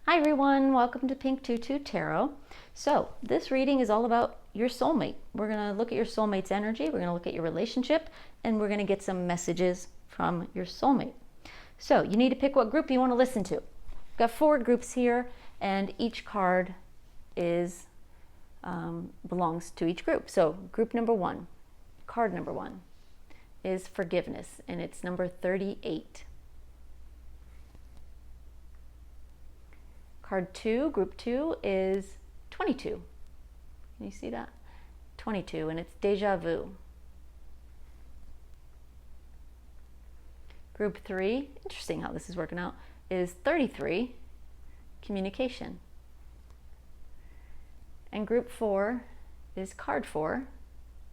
Hi everyone, welcome to Pink Tutu Tarot. So this reading is all about your soulmate. We're going to look at your soulmate's energy, we're going to look at your relationship, and we're going to get some messages from your soulmate. So you need to pick what group you want to listen to. We've got 4 groups here, and each card is belongs to each group. So group number 1, card number 1 is forgiveness, and it's number 38. Card 2, group 2, is 22. Can you see that? 22, and it's deja vu. Group 3, interesting how this is working out, is 33, communication. And group 4 is card 4,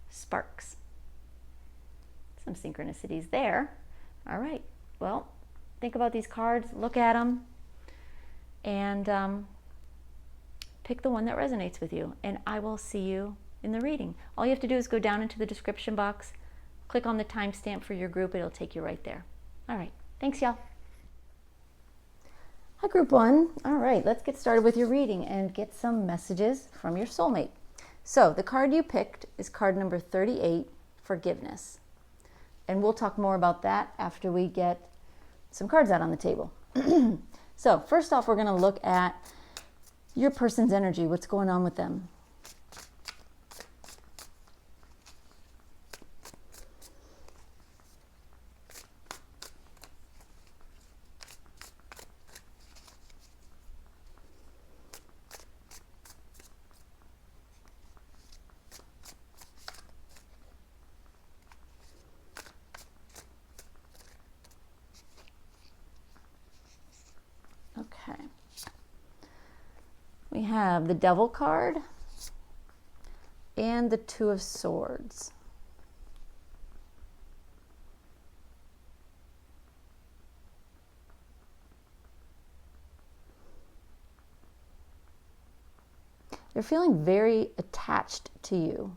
sparks. Some synchronicities there. All right, well, think about these cards, look at them, and pick the one that resonates with you. And I will see you in the reading. All you have to do is go down into the description box, click on the timestamp for your group. It'll take you right there. All right. Thanks, y'all. Hi, group 1. All right. Let's get started with your reading and get some messages from your soulmate. So the card you picked is card number 38, forgiveness. And we'll talk more about that after we get some cards out on the table. So first off, we're going to look at your person's energy, what's going on with them. Okay. We have the Devil card and the Two of Swords. They're feeling very attached to you.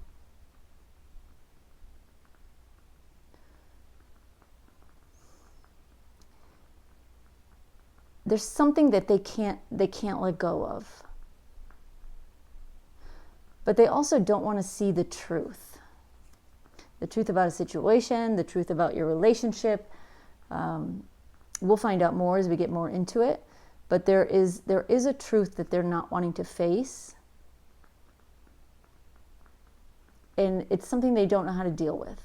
There's something that they can't let go of. But they also don't want to see the truth. The truth about a situation, the truth about your relationship. We'll find out more as we get more into it. But there is a truth that they're not wanting to face. And it's something they don't know how to deal with.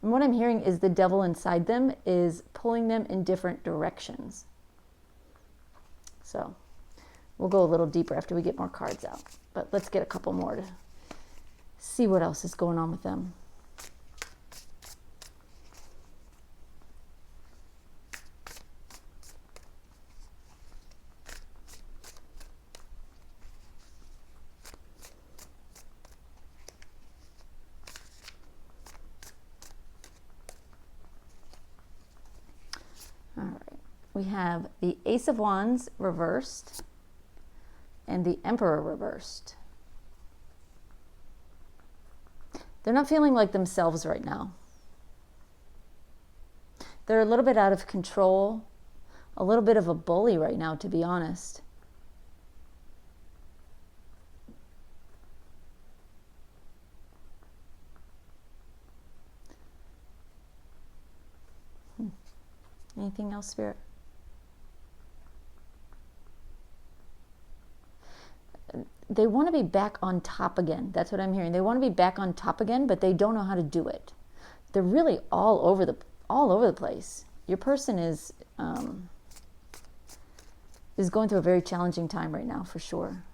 And what I'm hearing is the devil inside them is pulling them in different directions. So we'll go a little deeper after we get more cards out. But let's get a couple more to see what else is going on with them. All right, we have the Ace of Wands reversed and the Emperor reversed. They're not feeling like themselves right now. They're a little bit out of control, a little bit of a bully right now, to be honest. Anything else, Spirit? They want to be back on top again. That's what I'm hearing. They want to be back on top again, but they don't know how to do it. They're really all over the place. Your person is going through a very challenging time right now, for sure.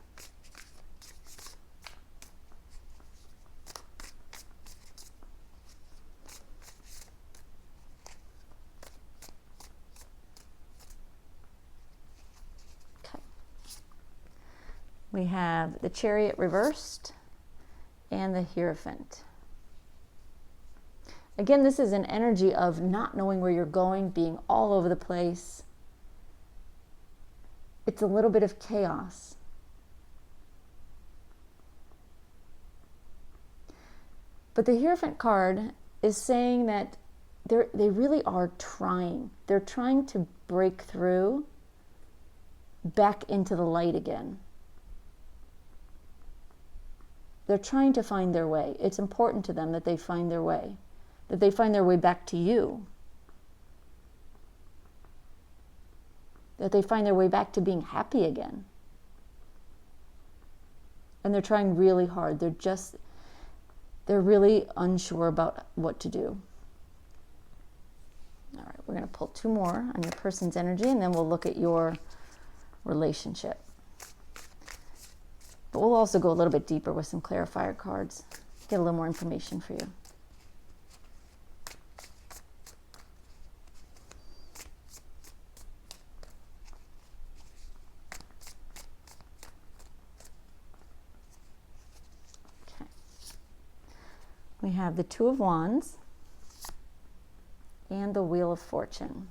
We have the Chariot reversed and the Hierophant. Again, this is an energy of not knowing where you're going, being all over the place. It's a little bit of chaos. But the Hierophant card is saying that they really are trying. They're trying to break through back into the light again. They're trying to find their way. It's important to them that they find their way, that they find their way back to you, that they find their way back to being happy again. And they're trying really hard. They're really unsure about what to do. All right, we're going to pull 2 more on your person's energy, and then we'll look at your relationship. But we'll also go a little bit deeper with some clarifier cards, get a little more information for you. Okay. We have the 2 of Wands and the Wheel of Fortune.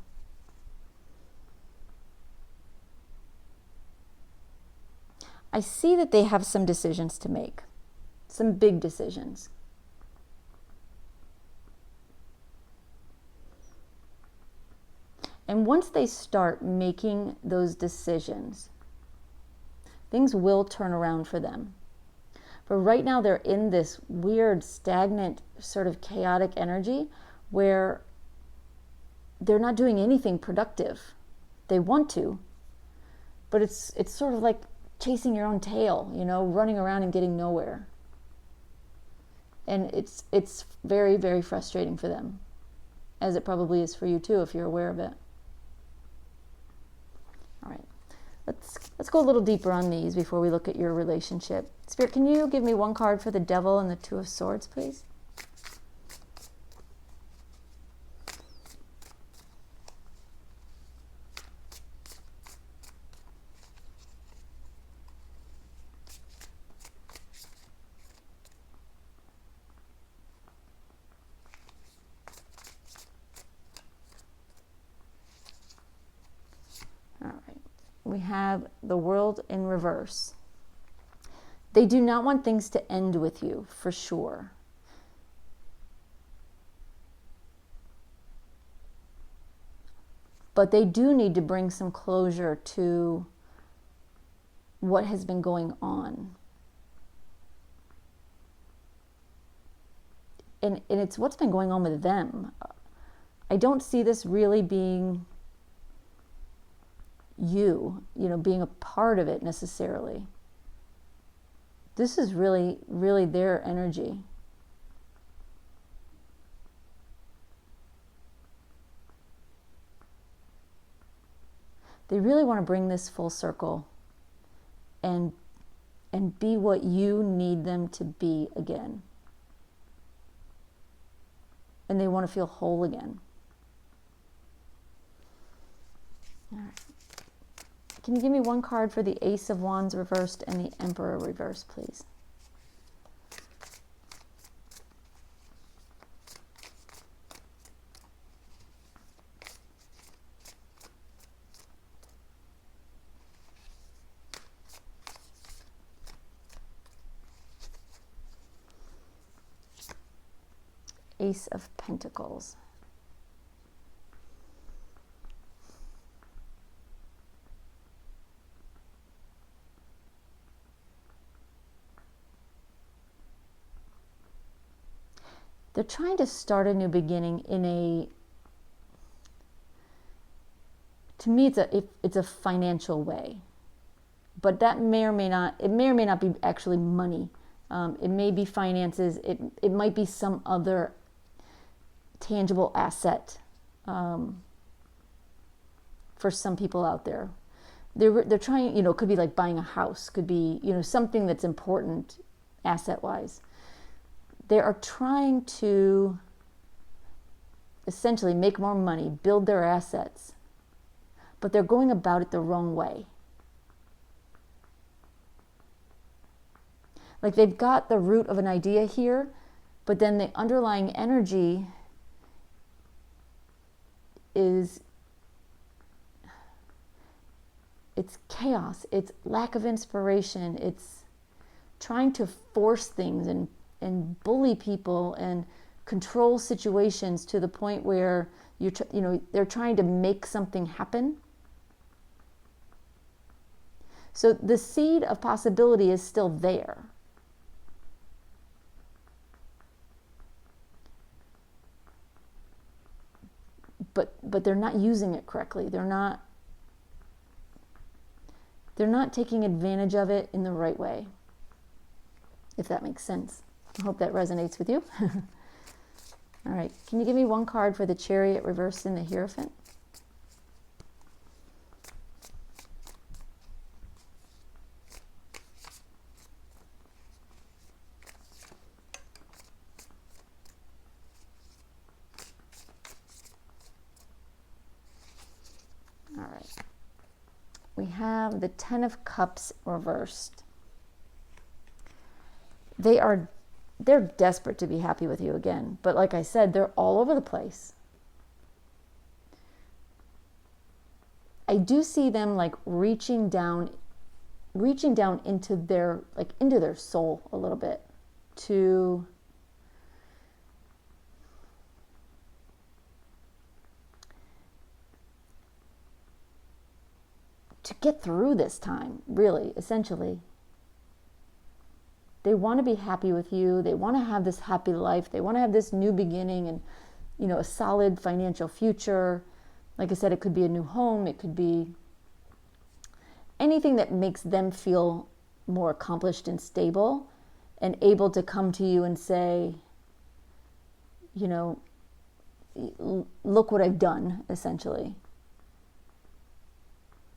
I see that they have some decisions to make, some big decisions. And once they start making those decisions, things will turn around for them. But right now they're in this weird, stagnant, sort of chaotic energy where they're not doing anything productive. They want to, but it's sort of like chasing your own tail, running around and getting nowhere. And it's very, very frustrating for them, as it probably is for you too, if you're aware of it. All right, let's go a little deeper on these before we look at your relationship. Spirit, can you give me 1 card for the Devil and the 2 of Swords, please? We have the World in reverse. They do not want things to end with you, for sure. But they do need to bring some closure to what has been going on. And it's what's been going on with them. I don't see this really being you, being a part of it necessarily. This is really, really their energy. They really want to bring this full circle and be what you need them to be again. And they want to feel whole again. All right. Can you give me 1 card for the Ace of Wands reversed and the Emperor reversed, please? Ace of Pentacles. They're trying to start a new beginning to me it's a financial way. But that may or may not be actually money. It may be finances. It might be some other tangible asset for some people out there. They're trying, it could be like buying a house, could be, something that's important asset-wise. They are trying to essentially make more money, build their assets, but they're going about it the wrong way. Like they've got the root of an idea here, but then the underlying energy it's chaos, it's lack of inspiration, it's trying to force things and bully people and control situations to the point where they're trying to make something happen. So the seed of possibility is still there. But they're not using it correctly. They're not taking advantage of it in the right way, if that makes sense. I hope that resonates with you. All right, can you give me one card for the Chariot reversed in the Hierophant? All right. We have the Ten of Cups reversed. They're desperate to be happy with you again. But like I said, they're all over the place. I do see them like reaching down into their soul a little bit to get through this time, really, essentially. They want to be happy with you. They want to have this happy life. They want to have this new beginning and, a solid financial future. Like I said, it could be a new home. It could be anything that makes them feel more accomplished and stable and able to come to you and say, look what I've done, essentially.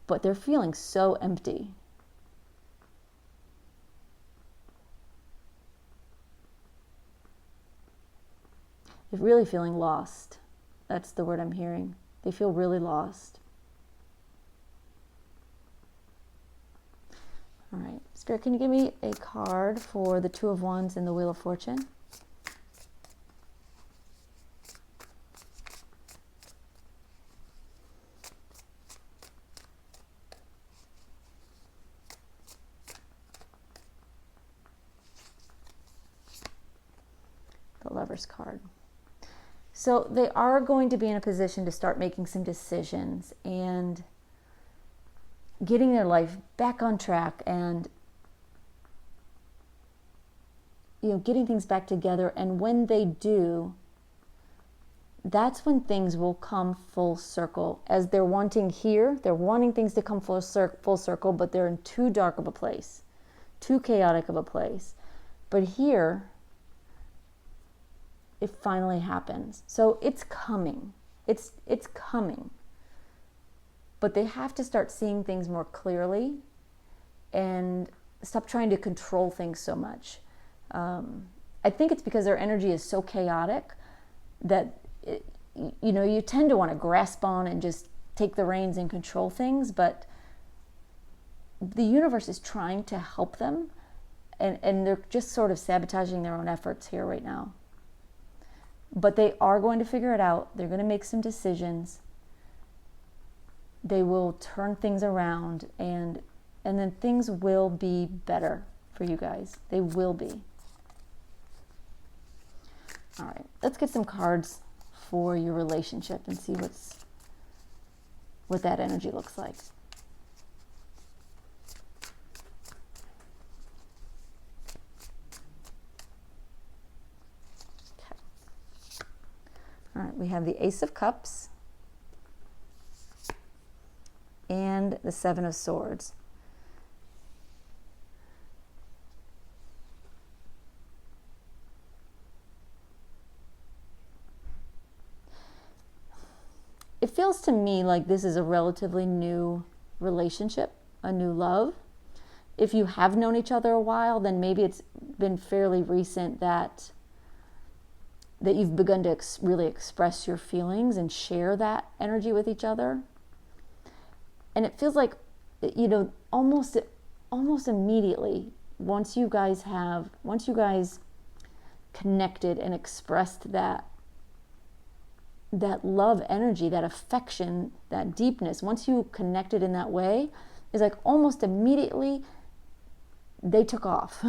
But they're feeling so empty. They're really feeling lost. That's the word I'm hearing. They feel really lost. All right, Spirit, can you give me a card for the Two of Wands and the Wheel of Fortune? The Lover's card. So they are going to be in a position to start making some decisions and getting their life back on track and getting things back together. And when they do, that's when things will come full circle. As they're wanting things to come full circle, but they're in too dark of a place, too chaotic of a place. But here, it finally happens. So it's coming. It's coming. But they have to start seeing things more clearly and stop trying to control things so much. I think it's because their energy is so chaotic that you tend to want to grasp on and just take the reins and control things, but the universe is trying to help them, and they're just sort of sabotaging their own efforts here right now. But they are going to figure it out. They're going to make some decisions. They will turn things around, and then things will be better for you guys. They will be. All right, let's get some cards for your relationship and see what that energy looks like. All right, we have the Ace of Cups and the Seven of Swords. It feels to me like this is a relatively new relationship, a new love. If you have known each other a while, then maybe it's been fairly recent that you've begun to really express your feelings and share that energy with each other. And it feels like, almost immediately, once you guys connected and expressed that love energy, that affection, that deepness, once you connected in that way, is like almost immediately they took off.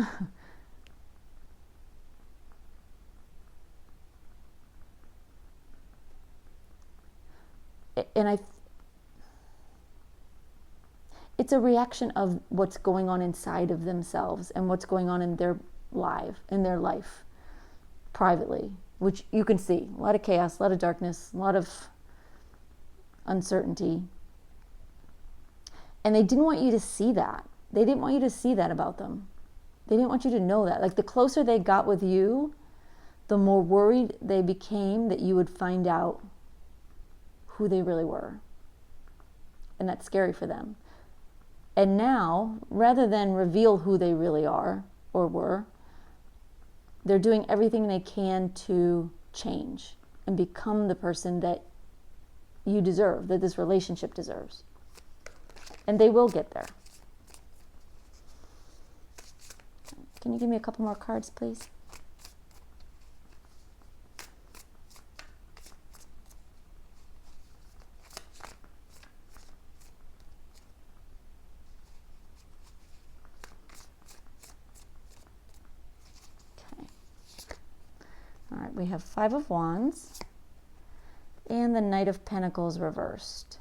And it's a reaction of what's going on inside of themselves and what's going on in their life privately, which you can see. A lot of chaos, a lot of darkness, a lot of uncertainty. And they didn't want you to see that. They didn't want you to see that about them. They didn't want you to know that. Like, the closer they got with you, the more worried they became that you would find out who they really were. And that's scary for them. And now, rather than reveal who they really are or were, they're doing everything they can to change and become the person that you deserve, that this relationship deserves. And they will get there. Can you give me a couple more cards, please? All right, we have Five of Wands and the Knight of Pentacles reversed.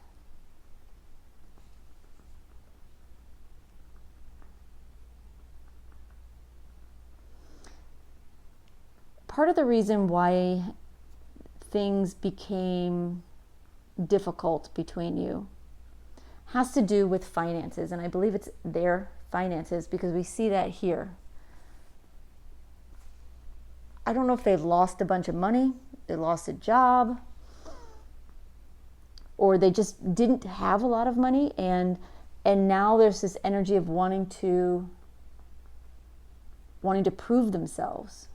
Part of the reason why things became difficult between you has to do with finances, and I believe it's their finances because we see that here. I don't know if they've lost a bunch of money, they lost a job, or they just didn't have a lot of money, and now there's this energy of wanting to prove themselves.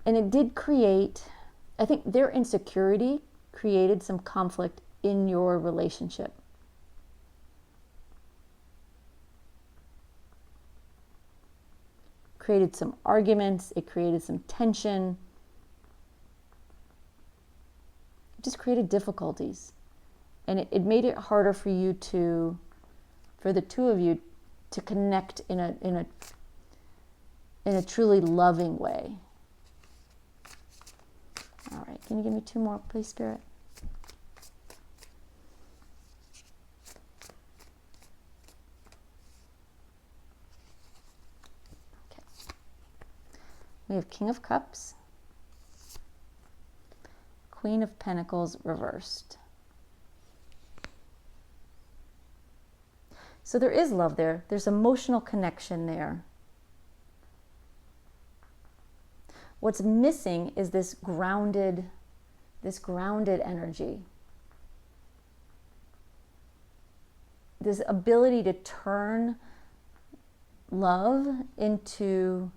And it did create, I think their insecurity created some conflict in your relationship. Created some arguments, it created some tension. It just created difficulties. And it made it harder for you for the two of you to connect in a truly loving way. All right, can you give me two more, please, Spirit? Okay. We have King of Cups, Queen of Pentacles reversed. So there is love there. There's emotional connection there. What's missing is this grounded energy. This ability to turn love into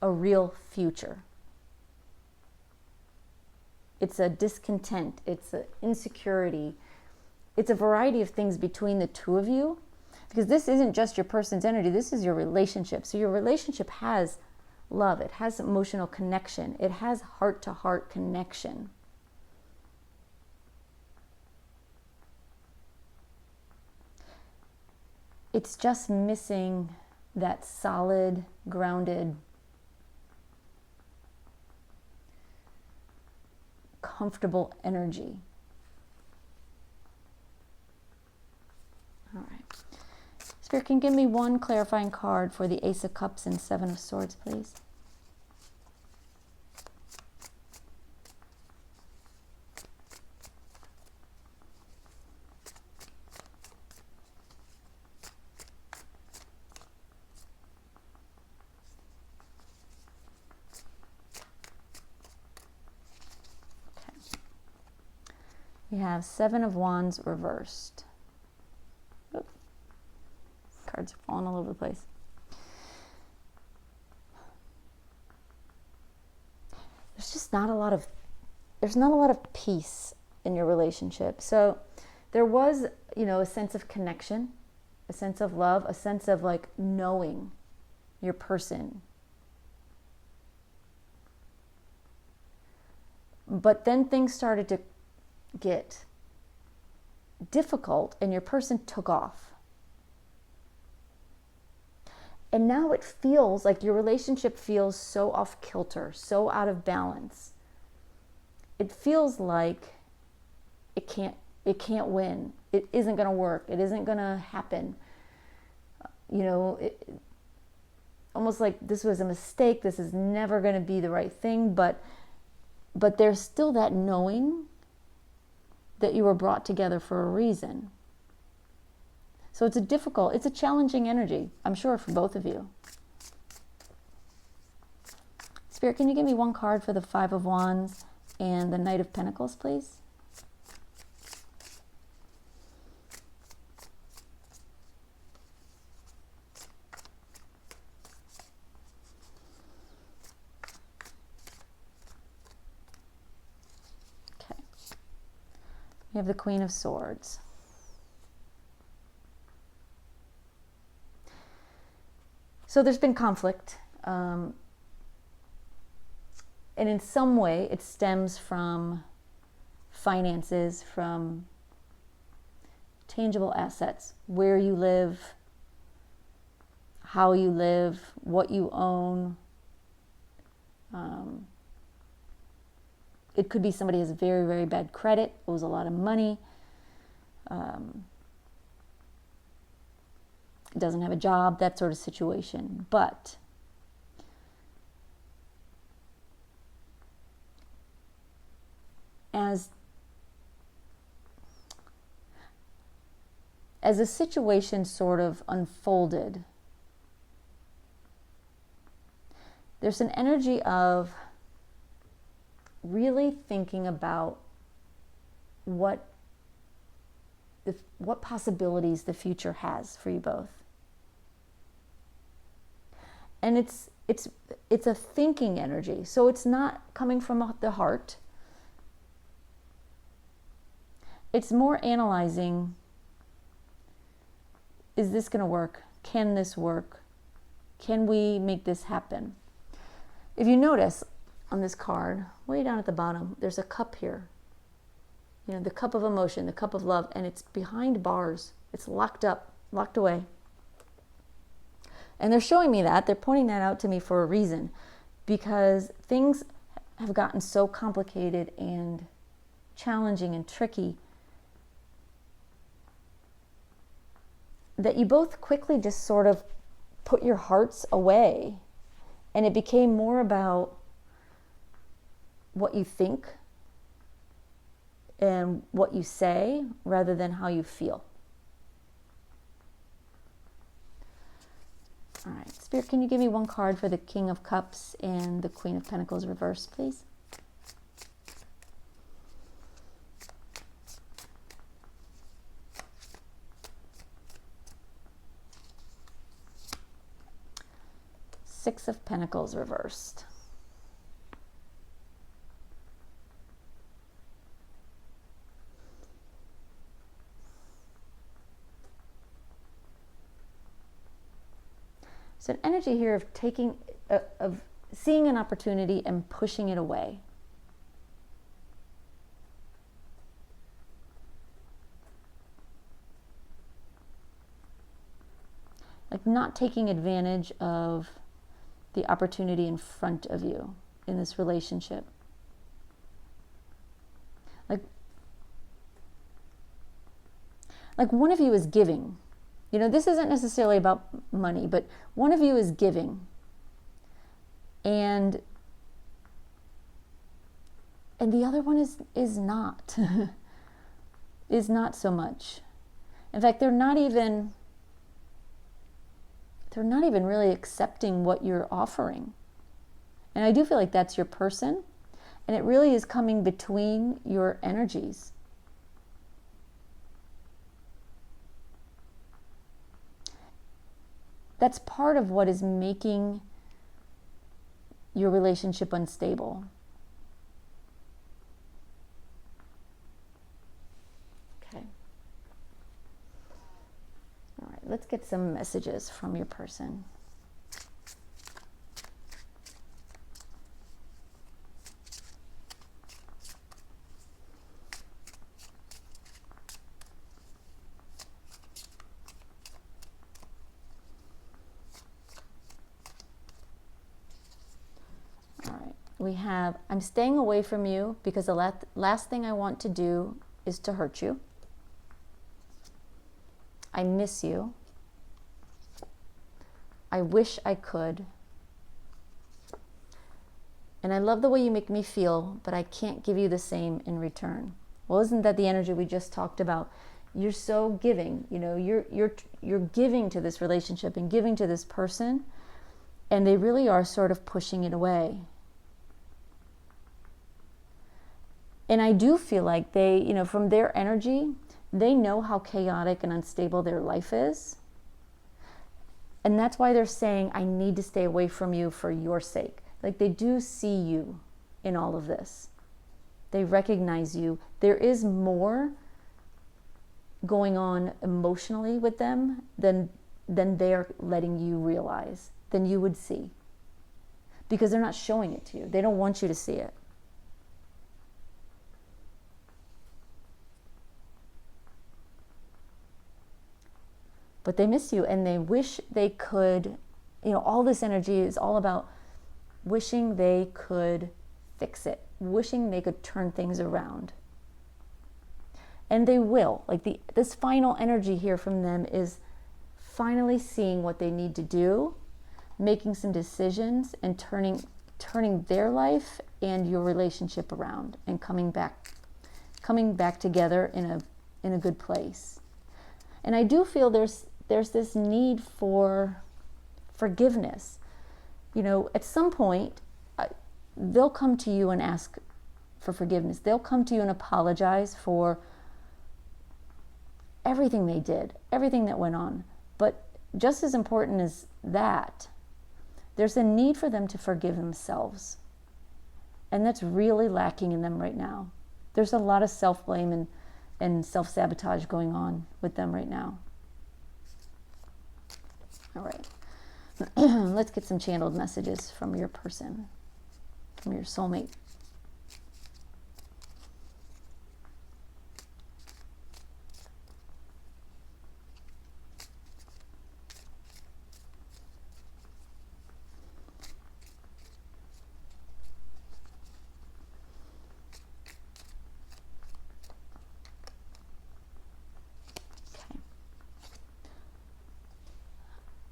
a real future. It's a discontent, it's an insecurity, it's a variety of things between the two of you, because this isn't just your person's energy, this is your relationship. So your relationship has love, it has emotional connection, it has heart-to-heart connection. It's just missing that solid, grounded, comfortable energy. All right. Spirit, can you give me one clarifying card for the Ace of Cups and Seven of Swords, please? Okay. We have Seven of Wands reversed. Cards are falling all over the place. There's not a lot of peace in your relationship. So there was, a sense of connection, a sense of love, a sense of like knowing your person. But then things started to get difficult and your person took off. And now it feels like your relationship feels so off kilter, so out of balance. It feels like it can't win. It isn't going to work. It isn't going to happen. Almost like this was a mistake. This is never going to be the right thing. But there's still that knowing that you were brought together for a reason. So it's a challenging energy, I'm sure, for both of you. Spirit, can you give me one card for the Five of Wands and the Knight of Pentacles, please? Okay. We have the Queen of Swords. So there's been conflict, and in some way it stems from finances, from tangible assets, where you live, how you live, what you own. It could be somebody has very, very bad credit, owes a lot of money, doesn't have a job, that sort of situation. But as the situation sort of unfolded, there's an energy of really thinking about what possibilities the future has for you both. And it's a thinking energy. So it's not coming from the heart. It's more analyzing, is this going to work? Can this work? Can we make this happen? If you notice on this card, way down at the bottom, there's a cup here. The cup of emotion, the cup of love, and it's behind bars. It's locked up, locked away. And they're showing me that. They're pointing that out to me for a reason, because things have gotten so complicated and challenging and tricky that you both quickly just sort of put your hearts away, and it became more about what you think and what you say rather than how you feel. All right, Spirit, can you give me one card for the King of Cups and the Queen of Pentacles reversed, please? Six of Pentacles reversed. So an energy here of seeing an opportunity and pushing it away. Like not taking advantage of the opportunity in front of you in this relationship. Like one of you is giving. This isn't necessarily about money, but one of you is giving. And the other one is not. Is not so much. In fact, they're not even really accepting what you're offering. And I do feel like that's your person, and it really is coming between your energies. That's part of what is making your relationship unstable. Okay. All right, let's get some messages from your person. We have, I'm staying away from you because the last thing I want to do is to hurt you. I miss you. I wish I could. And I love the way you make me feel, but I can't give you the same in return. Well, isn't that the energy we just talked about? You're so giving, you know, you're giving to this relationship and giving to this person, and they really are sort of pushing it away. And I do feel like they, you know, from their energy, they know how chaotic and unstable their life is. And that's why they're saying, I need to stay away from you for your sake. Like, they do see you in all of this. They recognize you. There is more going on emotionally with them than they're letting you realize, than you would see. Because they're not showing it to you. They don't want you to see it. But they miss you, and they wish they could, you know, all this energy is all about wishing they could fix it, wishing they could turn things around. And they will. Like, this final energy here from them is finally seeing what they need to do, making some decisions, and turning their life and your relationship around, and coming back together in a good place. And I do feel there's this need for forgiveness. You know, at some point, they'll come to you and ask for forgiveness. They'll come to you and apologize for everything they did, everything that went on. But just as important as that, there's a need for them to forgive themselves. And that's really lacking in them right now. There's a lot of self-blame and self-sabotage going on with them right now. All right. Let's get some channeled messages from your person, from your soulmate.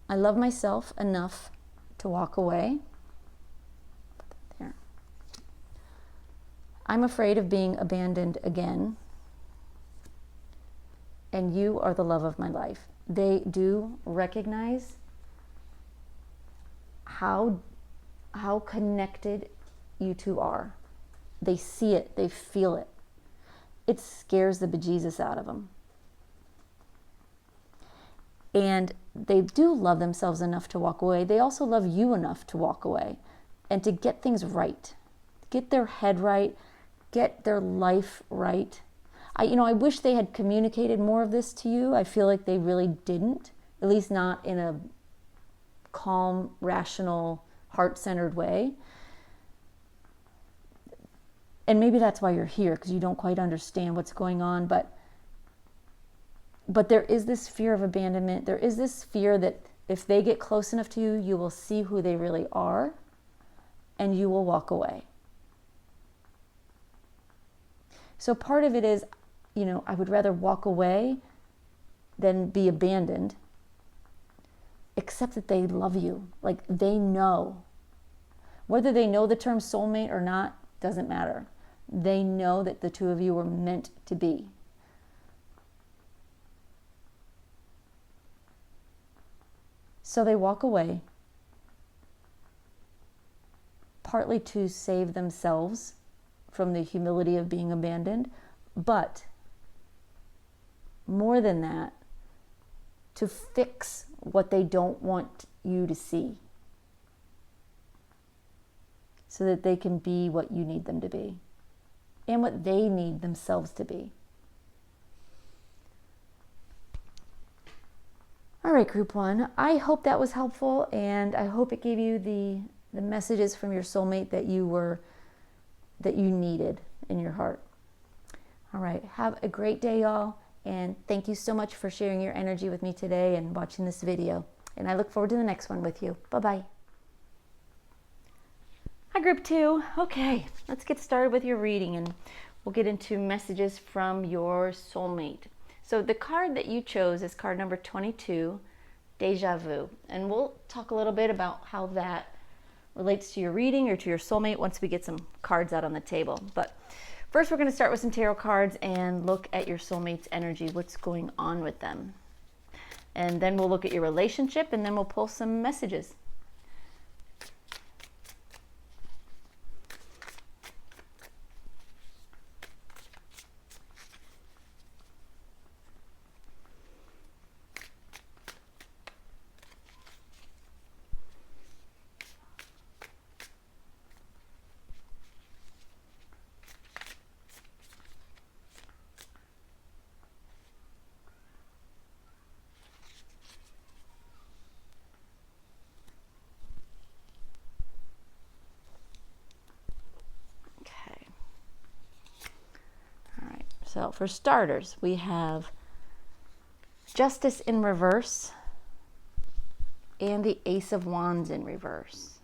I love myself enough to walk away. There. I'm afraid of being abandoned again. And you are the love of my life. They do recognize how connected you two are. They see it. They feel it. It scares the bejesus out of them. And they do love themselves enough to walk away. They also love you enough to walk away and to get things right, get their head right, get their life right. I wish they had communicated more of this to you. I feel like they really didn't, at least not in a calm, rational, heart-centered way. And maybe that's why you're here, because you don't quite understand what's going on, but there is this fear of abandonment. There is this fear that if they get close enough to you, you will see who they really are, and you will walk away. So part of it is, I would rather walk away than be abandoned, except that they love you. Like, they know. Whether they know the term soulmate or not, doesn't matter. They know that the two of you were meant to be. So they walk away, partly to save themselves from the humility of being abandoned, but more than that, to fix what they don't want you to see, so that they can be what you need them to be and what they need themselves to be. All right, group one, I hope that was helpful, and I hope it gave you the messages from your soulmate that you needed in your heart. All right, have a great day, y'all, and thank you so much for sharing your energy with me today and watching this video. And I look forward to the next one with you. Bye-bye. Hi, group 2. Okay, let's get started with your reading and we'll get into messages from your soulmate. So the card that you chose is card number 22, Deja Vu. And we'll talk a little bit about how that relates to your reading or to your soulmate once we get some cards out on the table. But first we're going to start with some tarot cards and look at your soulmate's energy, what's going on with them. And then we'll look at your relationship and then we'll pull some messages. So for starters, we have Justice in reverse and the Ace of Wands in reverse.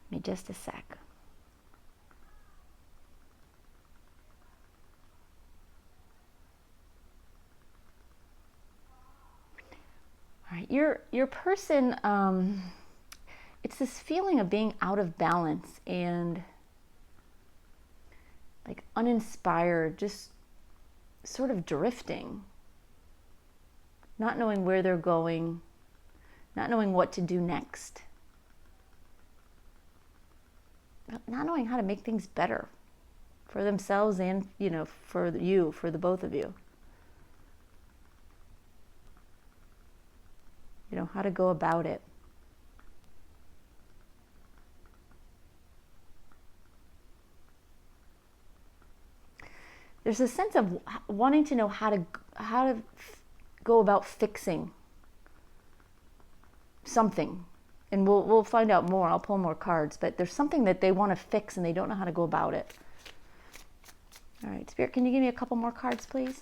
Give me just a sec. All right, your person, it's this feeling of being out of balance and like uninspired, just sort of drifting, not knowing where they're going, not knowing what to do next, not knowing how to make things better for themselves and, for you, for the both of you. How to go about it. There's a sense of wanting to know how to go about fixing something, and we'll find out more. I'll pull more cards, but there's something that they want to fix and they don't know how to go about it. All right, Spirit, can you give me a couple more cards, please?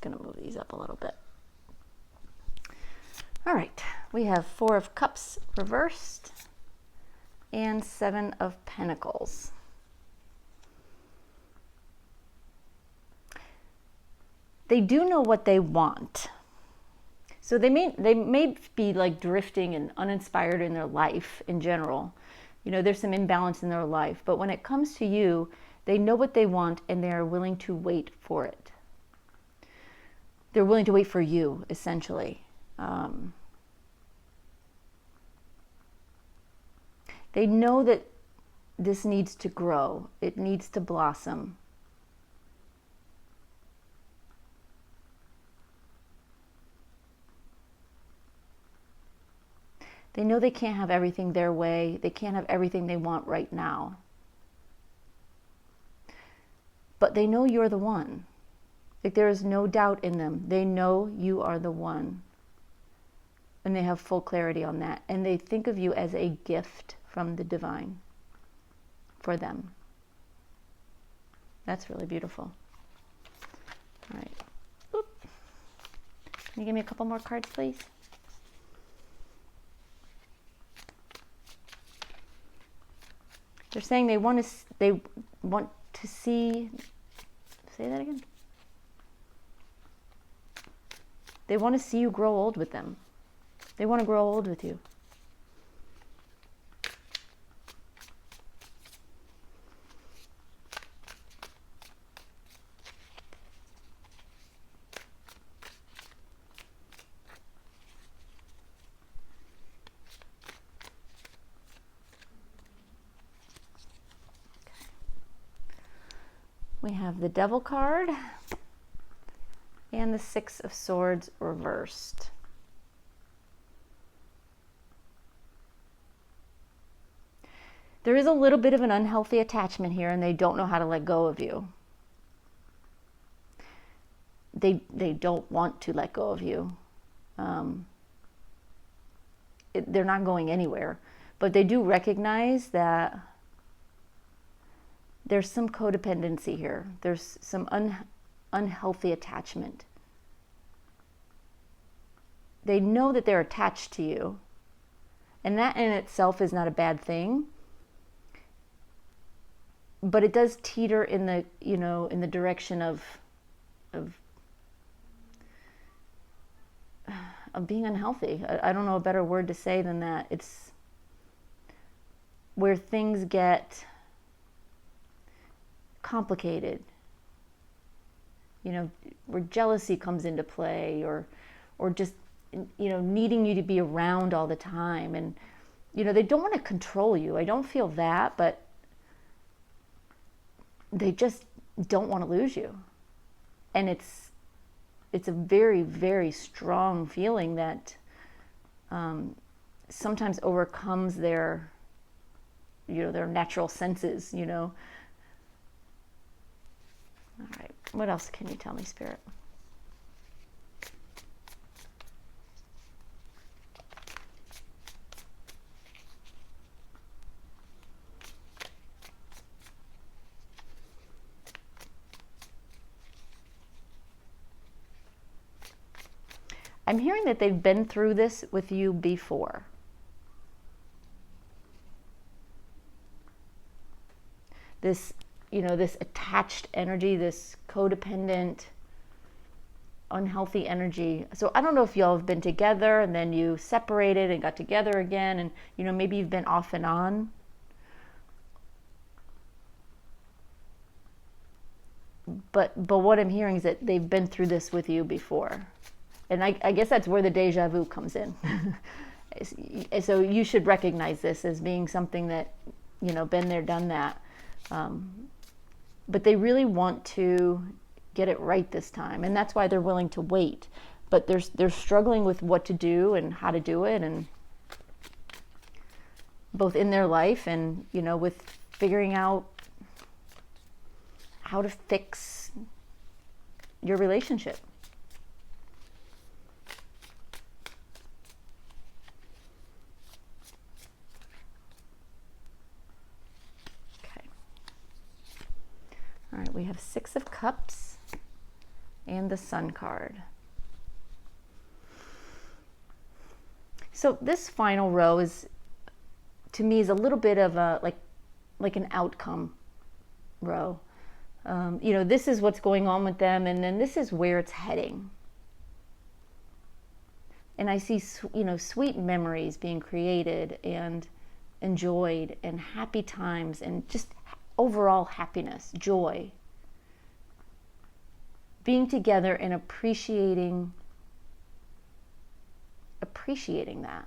Going to move these up a little bit. All right, we have 4 of Cups reversed and 7 of Pentacles. They do know what they want. So they may be like drifting and uninspired in their life in general. There's some imbalance in their life, but when it comes to you, they know what they want and they are willing to wait for it. They're willing to wait for you, essentially. They know that this needs to grow. It needs to blossom. They know they can't have everything their way. They can't have everything they want right now. But they know you're the one. Like there is no doubt in them. They know you are the one. And they have full clarity on that. And they think of you as a gift from the divine for them. That's really beautiful. All right. Oop. Can you give me a couple more cards, please? They're saying they want to see, say that again? They want to see you grow old with them. They want to grow old with you. We have the Devil card and the 6 of Swords reversed. There is a little bit of an unhealthy attachment here and they don't know how to let go of you. They don't want to let go of you. they're not going anywhere. But they do recognize that there's some codependency here. There's some unhealthy attachment. They know that they're attached to you. And that in itself is not a bad thing. But it does teeter in the, in the direction of being unhealthy. I don't know a better word to say than that. It's where things get complicated. Where jealousy comes into play, or just needing you to be around all the time. And they don't want to control you. I don't feel that, but they just don't want to lose you. And it's a very, very strong feeling that sometimes overcomes their natural senses. All right, what else can you tell me, Spirit? I'm hearing that they've been through this with you before. This, this attached energy, this codependent, unhealthy energy. So I don't know if y'all have been together and then you separated and got together again, and maybe you've been off and on. But what I'm hearing is that they've been through this with you before. And I guess that's where the deja vu comes in. So you should recognize this as being something that, been there, done that. But they really want to get it right this time. And that's why they're willing to wait. But they're struggling with what to do and how to do it. And both in their life and, with figuring out how to fix your relationship. All right, we have 6 of Cups and the Sun card. So this final row is, to me, is a little bit of a like an outcome row. This is what's going on with them, and then this is where it's heading. And I see, sweet memories being created and enjoyed, and happy times, and just overall happiness, joy, being together and appreciating that,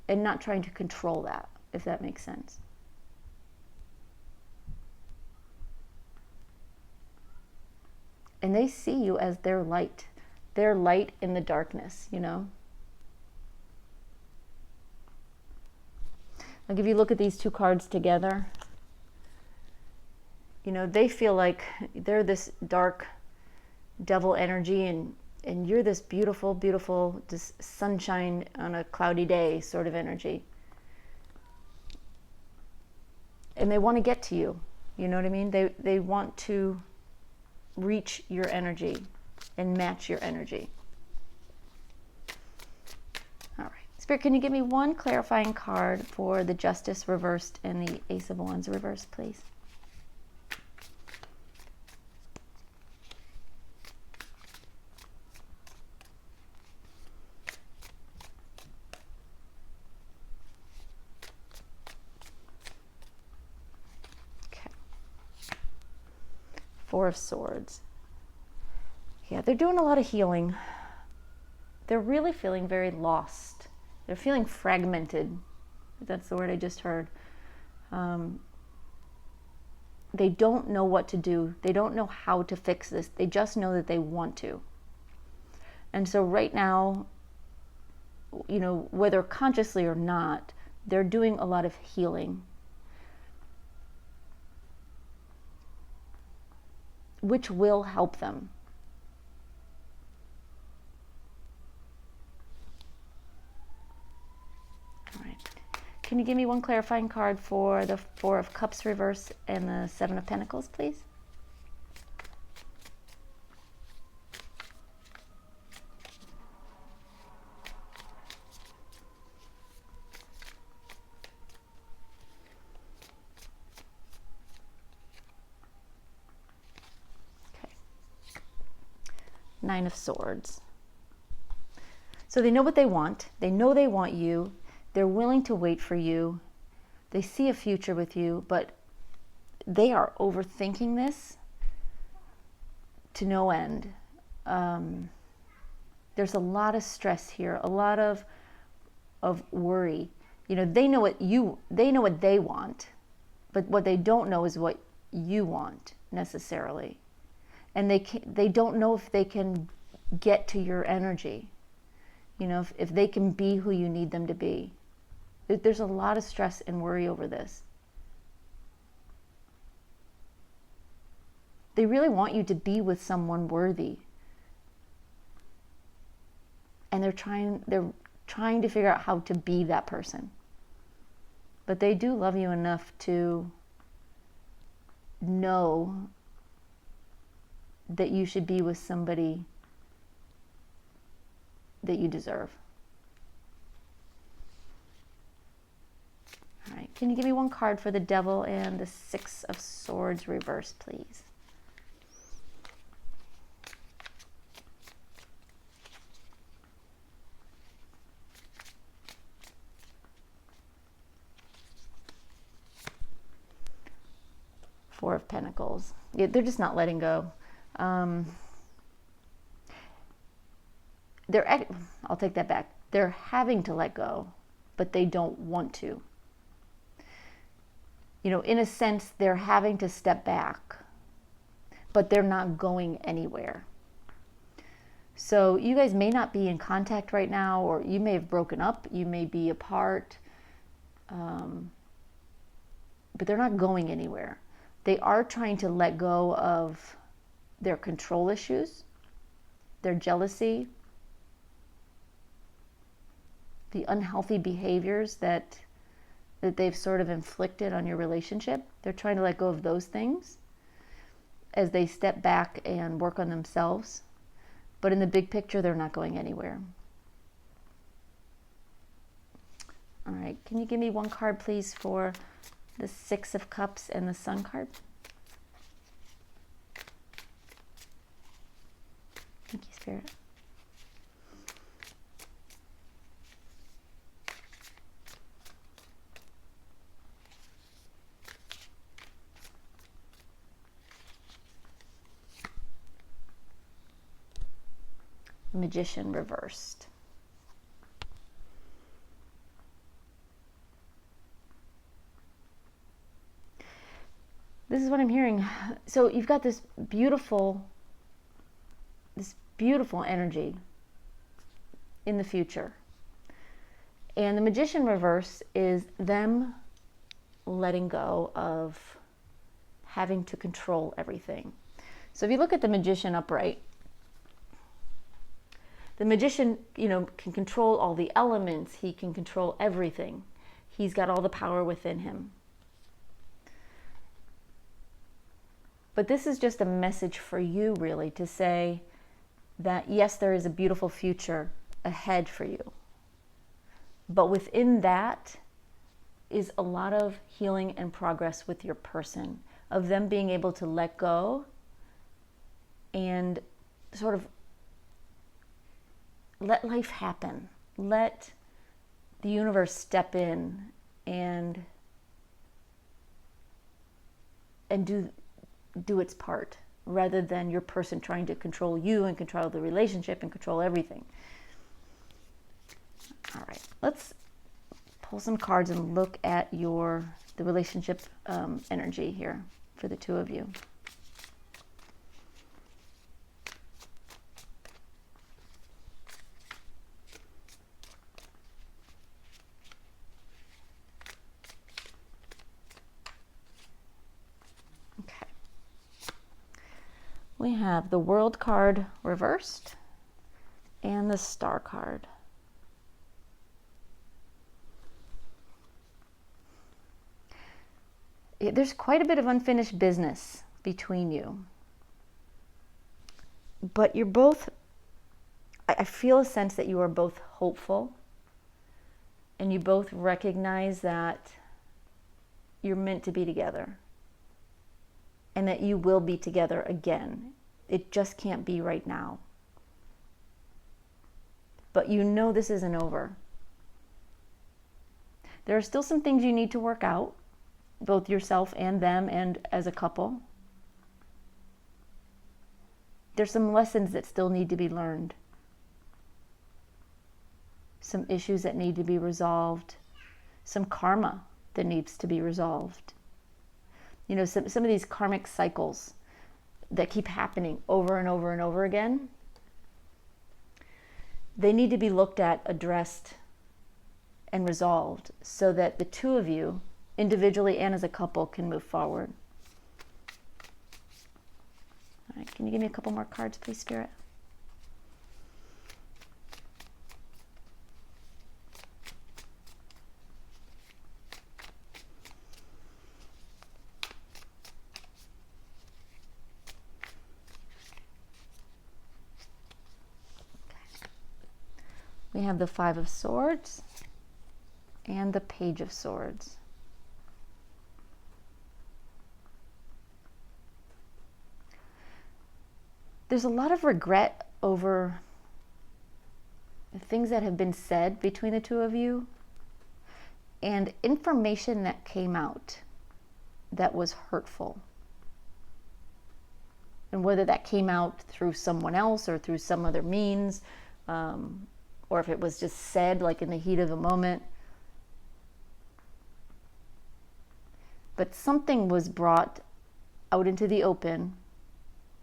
and not trying to control that, if that makes sense. And they see you as their light in the darkness. Like if you look at these 2 cards together, they feel like they're this dark devil energy, and you're this beautiful, beautiful, just sunshine on a cloudy day sort of energy. And they want to get to you. You know what I mean? They want to reach your energy and match your energy. All right. Spirit, can you give me one clarifying card for the Justice reversed and the Ace of Wands reversed, please? Four of Swords. Yeah, they're doing a lot of healing. They're really feeling very lost. They're feeling fragmented. That's the word I just heard. They don't know what to do. They don't know how to fix this. They just know that they want to. And so right now, whether consciously or not, they're doing a lot of healing, which will help them. Can you give me one clarifying card for the Four of Cups reverse and the Seven of Pentacles, please? Okay. Nine of Swords. So they know what they want. They know they want you. They're willing to wait for you. They see a future with you, but they are overthinking this to no end. There's a lot of stress here, a lot of worry. You know, they know what they want, but what they don't know is what you want necessarily. And they don't know if they can get to your energy. You know, if they can be who you need them to be. There's a lot of stress and worry over this. They really want you to be with someone worthy. And they're trying to figure out how to be that person. But they do love you enough to know that you should be with somebody that you deserve. All right, can you give me one card for the Devil and the Six of Swords reverse, please? Four of Pentacles. Yeah, they're just not letting go. I'll take that back. They're having to let go, but they don't want to. You know, in a sense, they're having to step back, but they're not going anywhere. So you guys may not be in contact right now, or you may have broken up, you may be apart, but they're not going anywhere. They are trying to let go of their control issues, their jealousy, the unhealthy behaviors that they've sort of inflicted on your relationship. They're trying to let go of those things as they step back and work on themselves. But in the big picture, they're not going anywhere. All right, can you give me one card, please, for the Six of Cups and the Sun card? Thank you, Spirit. Magician reversed. This is what I'm hearing. So you've got this beautiful energy in the future. And the Magician reverse is them letting go of having to control everything. So if you look at the Magician upright, the Magician, you know, can control all the elements. He can control everything. He's got all the power within him. But this is just a message for you, really, to say that, yes, there is a beautiful future ahead for you. But within that is a lot of healing and progress with your person, of them being able to let go and sort of let life happen. Let the universe step in and do its part, rather than your person trying to control you and control the relationship and control everything. All right, let's pull some cards and look at the relationship energy here for the two of you. We have the World card reversed and the Star card. there's quite a bit of unfinished business between you. But you're both, I feel a sense that you are both hopeful, and you both recognize that you're meant to be together and that you will be together again. It just can't be right now. But you know this isn't over. There are still some things you need to work out, both yourself and them and as a couple. There's some lessons that still need to be learned. Some issues that need to be resolved. Some karma that needs to be resolved. You know, some of these karmic cycles that keep happening over and over and over again, they need to be looked at, addressed, and resolved so that the two of you, individually and as a couple, can move forward. All right, can you give me a couple more cards, please, Spirit? We have the Five of Swords and the Page of Swords. There's a lot of regret over the things that have been said between the two of you and information that came out that was hurtful. And whether that came out through someone else or through some other means, or if it was just said like in the heat of the moment. But something was brought out into the open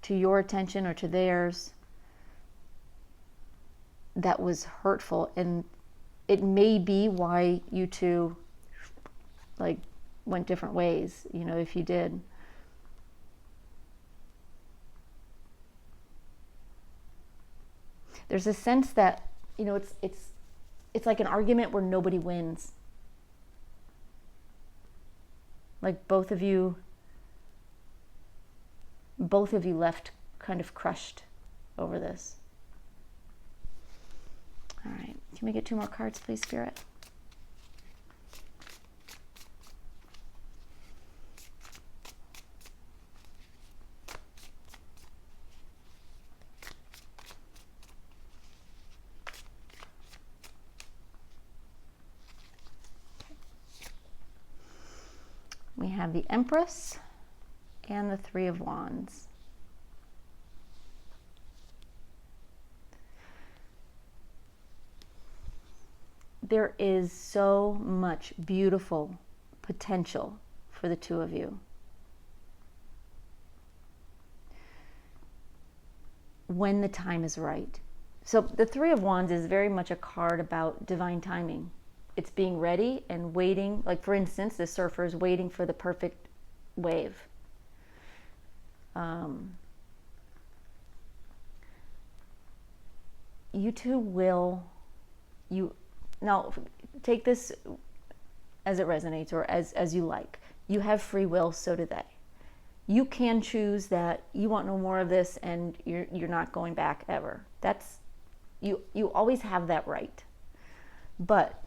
to your attention or to theirs that was hurtful, and it may be why you two like went different ways, you know, if you did. There's a sense that, you know, it's like an argument where nobody wins. Like both of you left kind of crushed over this. All right, can we get 2 more cards, please, Spirit? We have the Empress and the Three of Wands. There is so much beautiful potential for the two of you. When the time is right. So the Three of Wands is very much a card about divine timing. It's being ready and waiting. Like, for instance, the surfer is waiting for the perfect wave. You two will, now take this as it resonates or as you like. You have free will, so do they. You can choose that you want no more of this and you're not going back ever. That's, you always have that right. But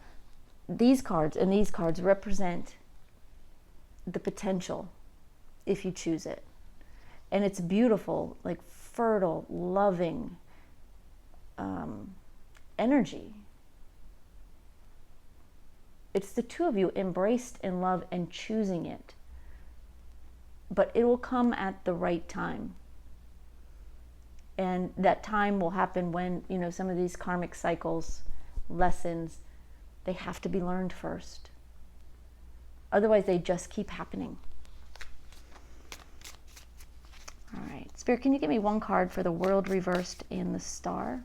these cards and these cards represent the potential if you choose it. And it's beautiful, like fertile, loving energy. It's the two of you embraced in love and choosing it. But it will come at the right time. And that time will happen when, you know, some of these karmic cycles, lessons, they have to be learned first. Otherwise, they just keep happening. All right. Spirit, can you give me 1 card for the World reversed and the Star?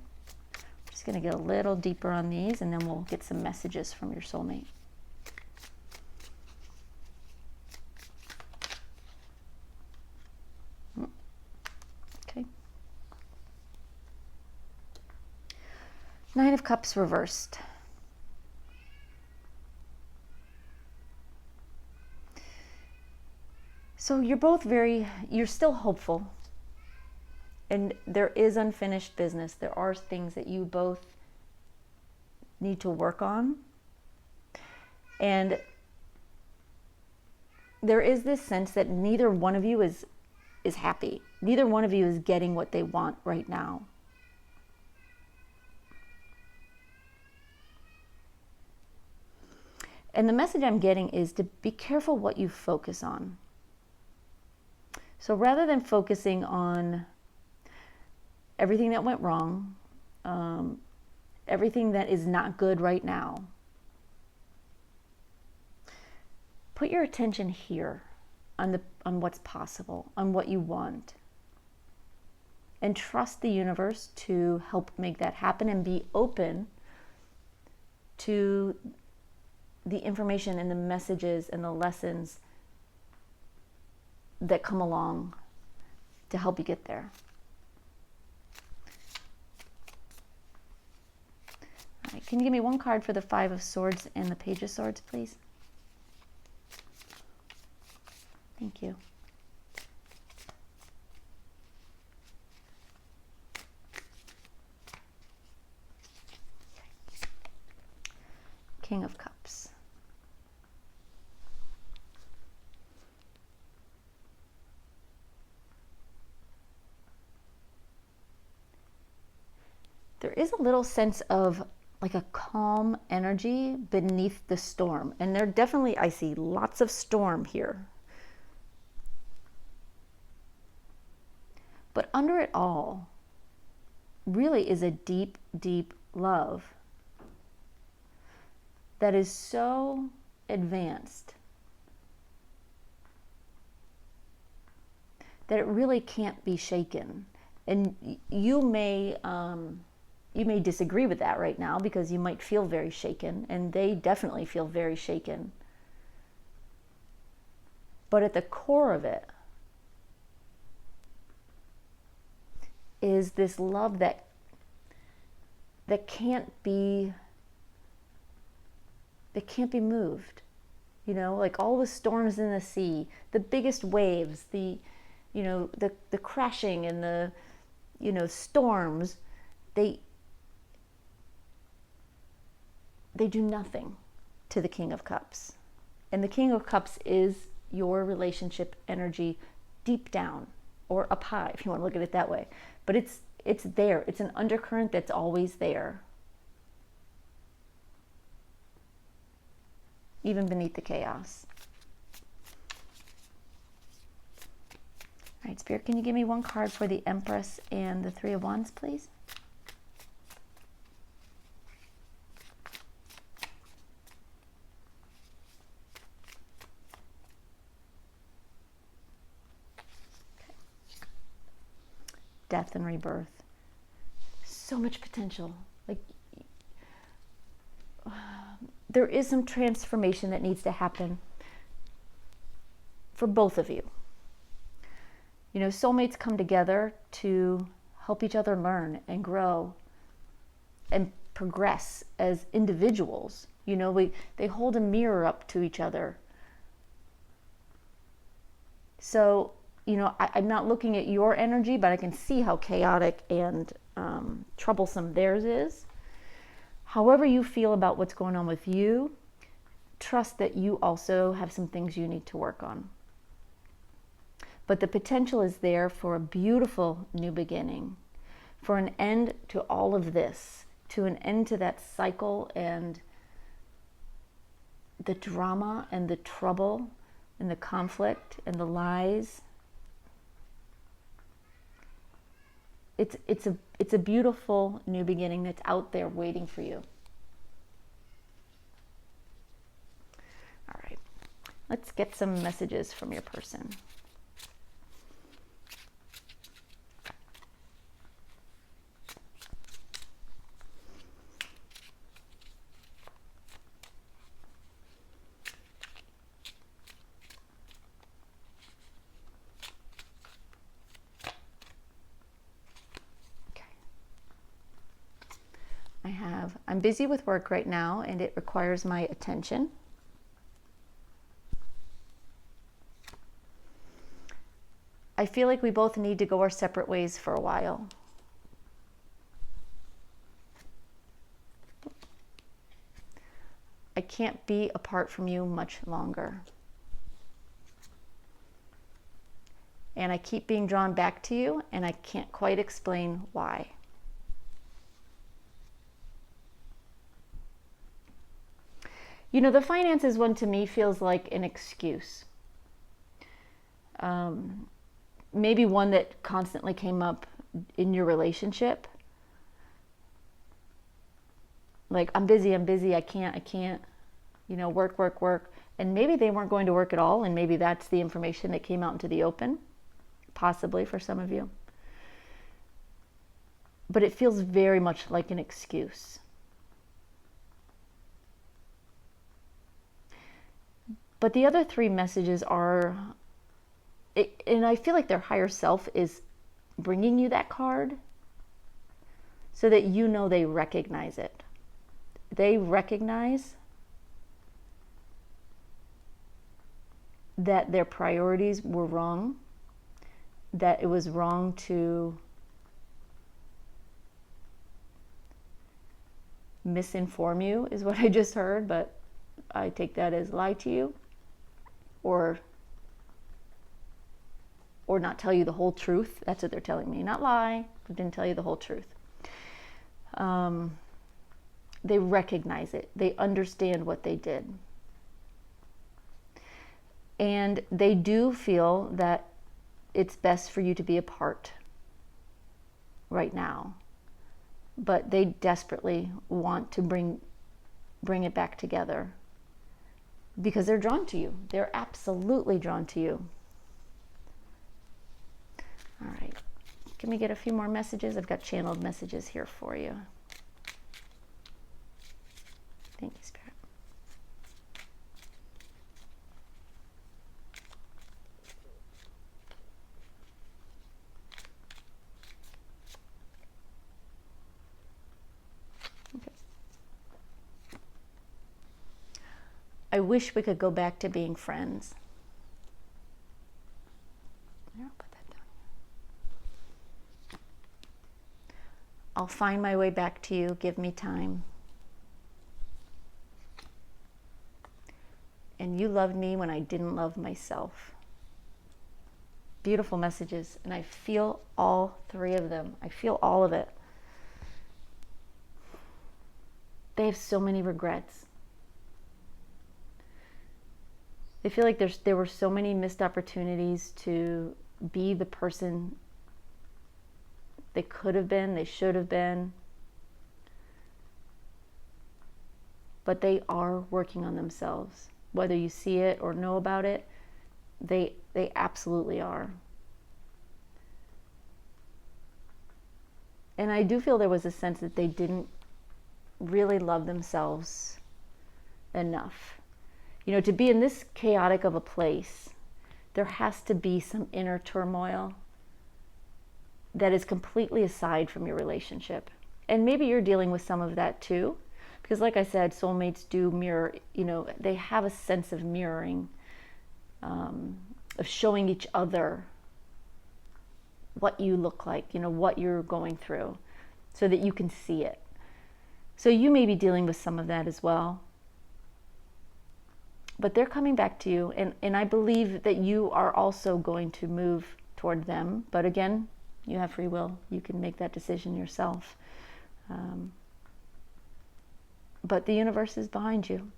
I'm just going to get a little deeper on these, and then we'll get some messages from your soulmate. Okay. 9 of Cups reversed. So you're still hopeful. And there is unfinished business. There are things that you both need to work on. And there is this sense that neither one of you is happy. Neither one of you is getting what they want right now. And the message I'm getting is to be careful what you focus on. So rather than focusing on everything that went wrong, everything that is not good right now, put your attention here on what's possible, on what you want. And trust the universe to help make that happen, and be open to the information and the messages and the lessons that come along to help you get there. All right, can you give me one card for the Five of Swords and the Page of Swords, please? Thank you. King of Cups. There is a little sense of like a calm energy beneath the storm. And there definitely, I see lots of storm here. But under it all, really is a deep, deep love that is so advanced that it really can't be shaken. And you may disagree with that right now, because you might feel very shaken, and they definitely feel very shaken. But at the core of it is this love that can't be moved. You know, like all the storms in the sea, the biggest waves, the crashing and the storms, they do nothing to the King of Cups. And the King of Cups is your relationship energy deep down, or up high, if you want to look at it that way. But it's there. It's an undercurrent that's always there, even beneath the chaos. All right, Spirit, can you give me one card for the Empress and the Three of Wands, please? Okay. Death and rebirth. So much potential. Like, there is some transformation that needs to happen for both of you. You know, soulmates come together to help each other learn and grow and progress as individuals. You know, they hold a mirror up to each other. So, you know, I'm not looking at your energy, but I can see how chaotic and troublesome theirs is. However you feel about what's going on with you, trust that you also have some things you need to work on. But the potential is there for a beautiful new beginning, for an end to all of this, to an end to that cycle and the drama and the trouble and the conflict and the lies. It's a beautiful new beginning that's out there waiting for you. All right, let's get some messages from your person. I'm busy with work right now and it requires my attention. I feel like we both need to go our separate ways for a while. I can't be apart from you much longer. And I keep being drawn back to you, and I can't quite explain why. You know, the finances one to me feels like an excuse. Maybe one that constantly came up in your relationship. Like, I'm busy, I can't, you know, work. And maybe they weren't going to work at all, and maybe that's the information that came out into the open, possibly for some of you. But it feels very much like an excuse. But the other three messages are, and I feel like their higher self is bringing you that card so that you know they recognize it. They recognize that their priorities were wrong, that it was wrong to misinform you, is what I just heard, but I take that as lie to you, or not tell you the whole truth. That's what they're telling me. Not lie, but didn't tell you the whole truth. They recognize it. They understand what they did. And they do feel that it's best for you to be apart right now. But they desperately want to bring it back together because they're drawn to you. They're absolutely drawn to you. All right. Can we get a few more messages? I've got channeled messages here for you. Thank you, Spirit. Okay. I wish we could go back to being friends. I'll put that down. I'll find my way back to you. Give me time. And you loved me when I didn't love myself. Beautiful messages. And I feel all three of them. I feel all of it. They have so many regrets. They feel like there were so many missed opportunities to be the person they could have been, they should have been. But they are working on themselves. Whether you see it or know about it, they absolutely are. And I do feel there was a sense that they didn't really love themselves enough. You know, to be in this chaotic of a place, there has to be some inner turmoil that is completely aside from your relationship. And maybe you're dealing with some of that too. Because like I said, soulmates do mirror, you know, they have a sense of mirroring, of showing each other what you look like, you know, what you're going through, so that you can see it. So you may be dealing with some of that as well. But they're coming back to you, and I believe that you are also going to move toward them. But again, you have free will. You can make that decision yourself. But the universe is behind you.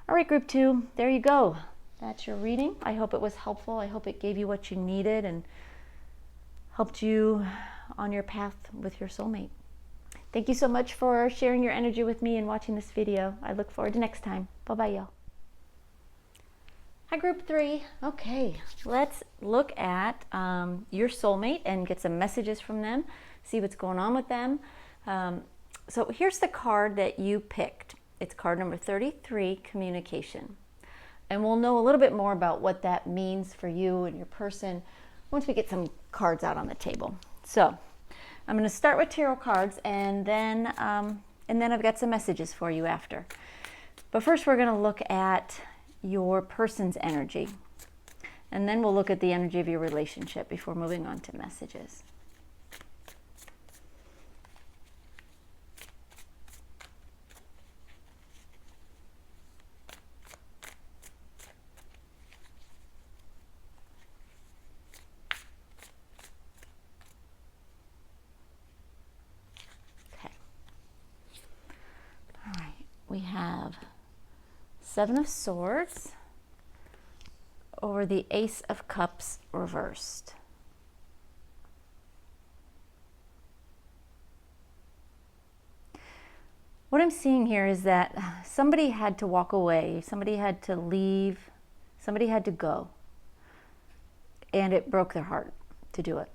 All right, group 2, there you go. That's your reading. I hope it was helpful. I hope it gave you what you needed and helped you on your path with your soulmate. Thank you so much for sharing your energy with me and watching this video. I look forward to next time. Bye-bye, y'all. Hi, group 3. Okay, let's look at your soulmate and get some messages from them, see what's going on with them. So here's the card that you picked. It's card number 33, communication. And we'll know a little bit more about what that means for you and your person once we get some cards out on the table. So I'm going to start with tarot cards, and then I've got some messages for you after. But first we're going to look at your person's energy. And then we'll look at the energy of your relationship before moving on to messages. We have Seven of Swords over the Ace of Cups reversed. What I'm seeing here is that somebody had to walk away, somebody had to leave, somebody had to go, and it broke their heart to do it.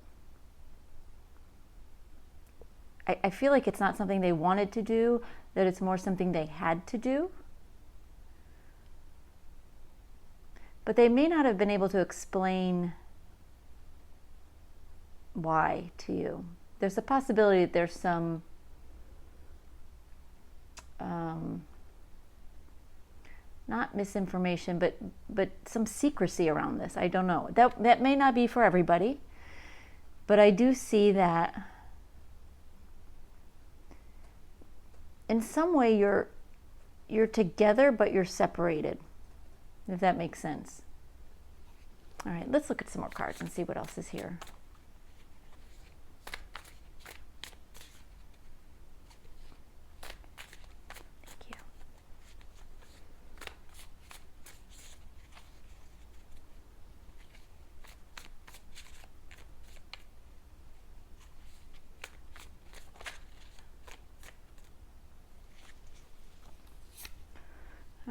I feel like it's not something they wanted to do, that it's more something they had to do. But they may not have been able to explain why to you. There's a possibility that there's some not misinformation, but some secrecy around this. I don't know. That may not be for everybody, but I do see that in some way you're together, but you're separated, if that makes sense. All right, let's look at some more cards and see what else is here. Thank you.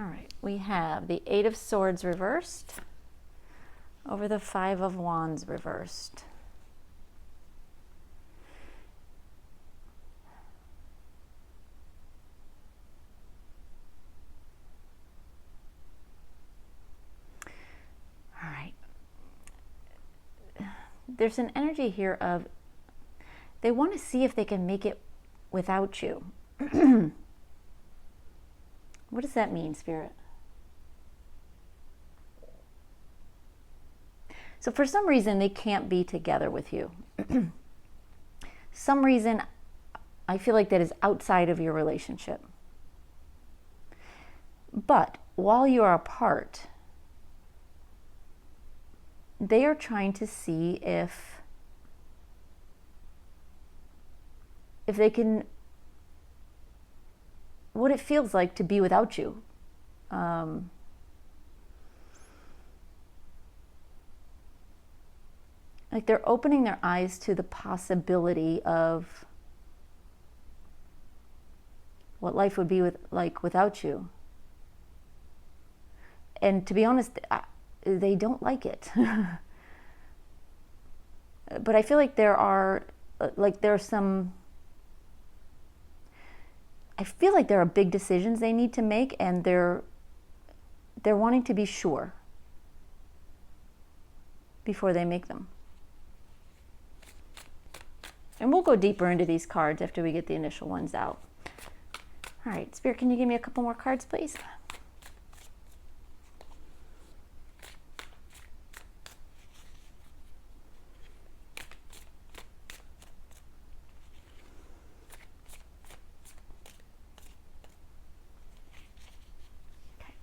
All right, we have the Eight of Swords reversed over the Five of Wands reversed. All right. There's an energy here of they want to see if they can make it without you. What does that mean, Spirit? So for some reason, they can't be together with you. Some reason, I feel like that is outside of your relationship. But while you are apart, they are trying to see if they can, what it feels like to be without you. Like they're opening their eyes to the possibility of what life would be like without you. And to be honest, they don't like it. But I feel like I feel like there are big decisions they need to make, and they're wanting to be sure before they make them. And we'll go deeper into these cards after we get the initial ones out. All right, Spirit, can you give me a couple more cards, please? Okay.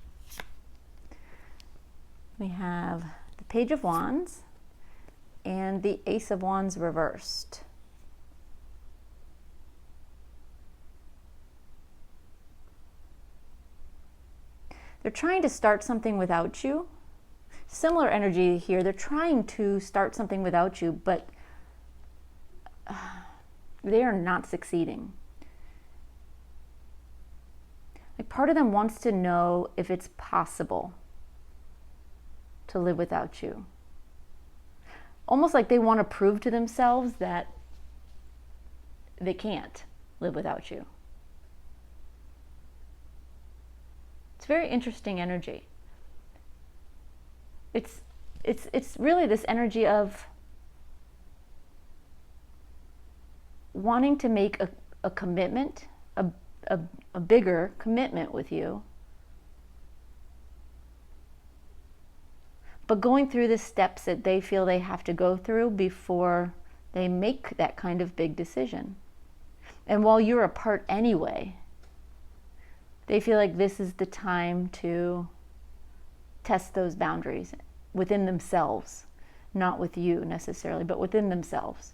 We have the Page of Wands and the Ace of Wands reversed. They're trying to start something without you. Similar energy here. They're trying to start something without you, but they are not succeeding. Like part of them wants to know if it's possible to live without you. Almost like they want to prove to themselves that they can't live without you. It's very interesting energy. It's really this energy of wanting to make a commitment, a bigger commitment with you, but going through the steps that they feel they have to go through before they make that kind of big decision. And while you're apart anyway, they feel like this is the time to test those boundaries within themselves, not with you necessarily, but within themselves.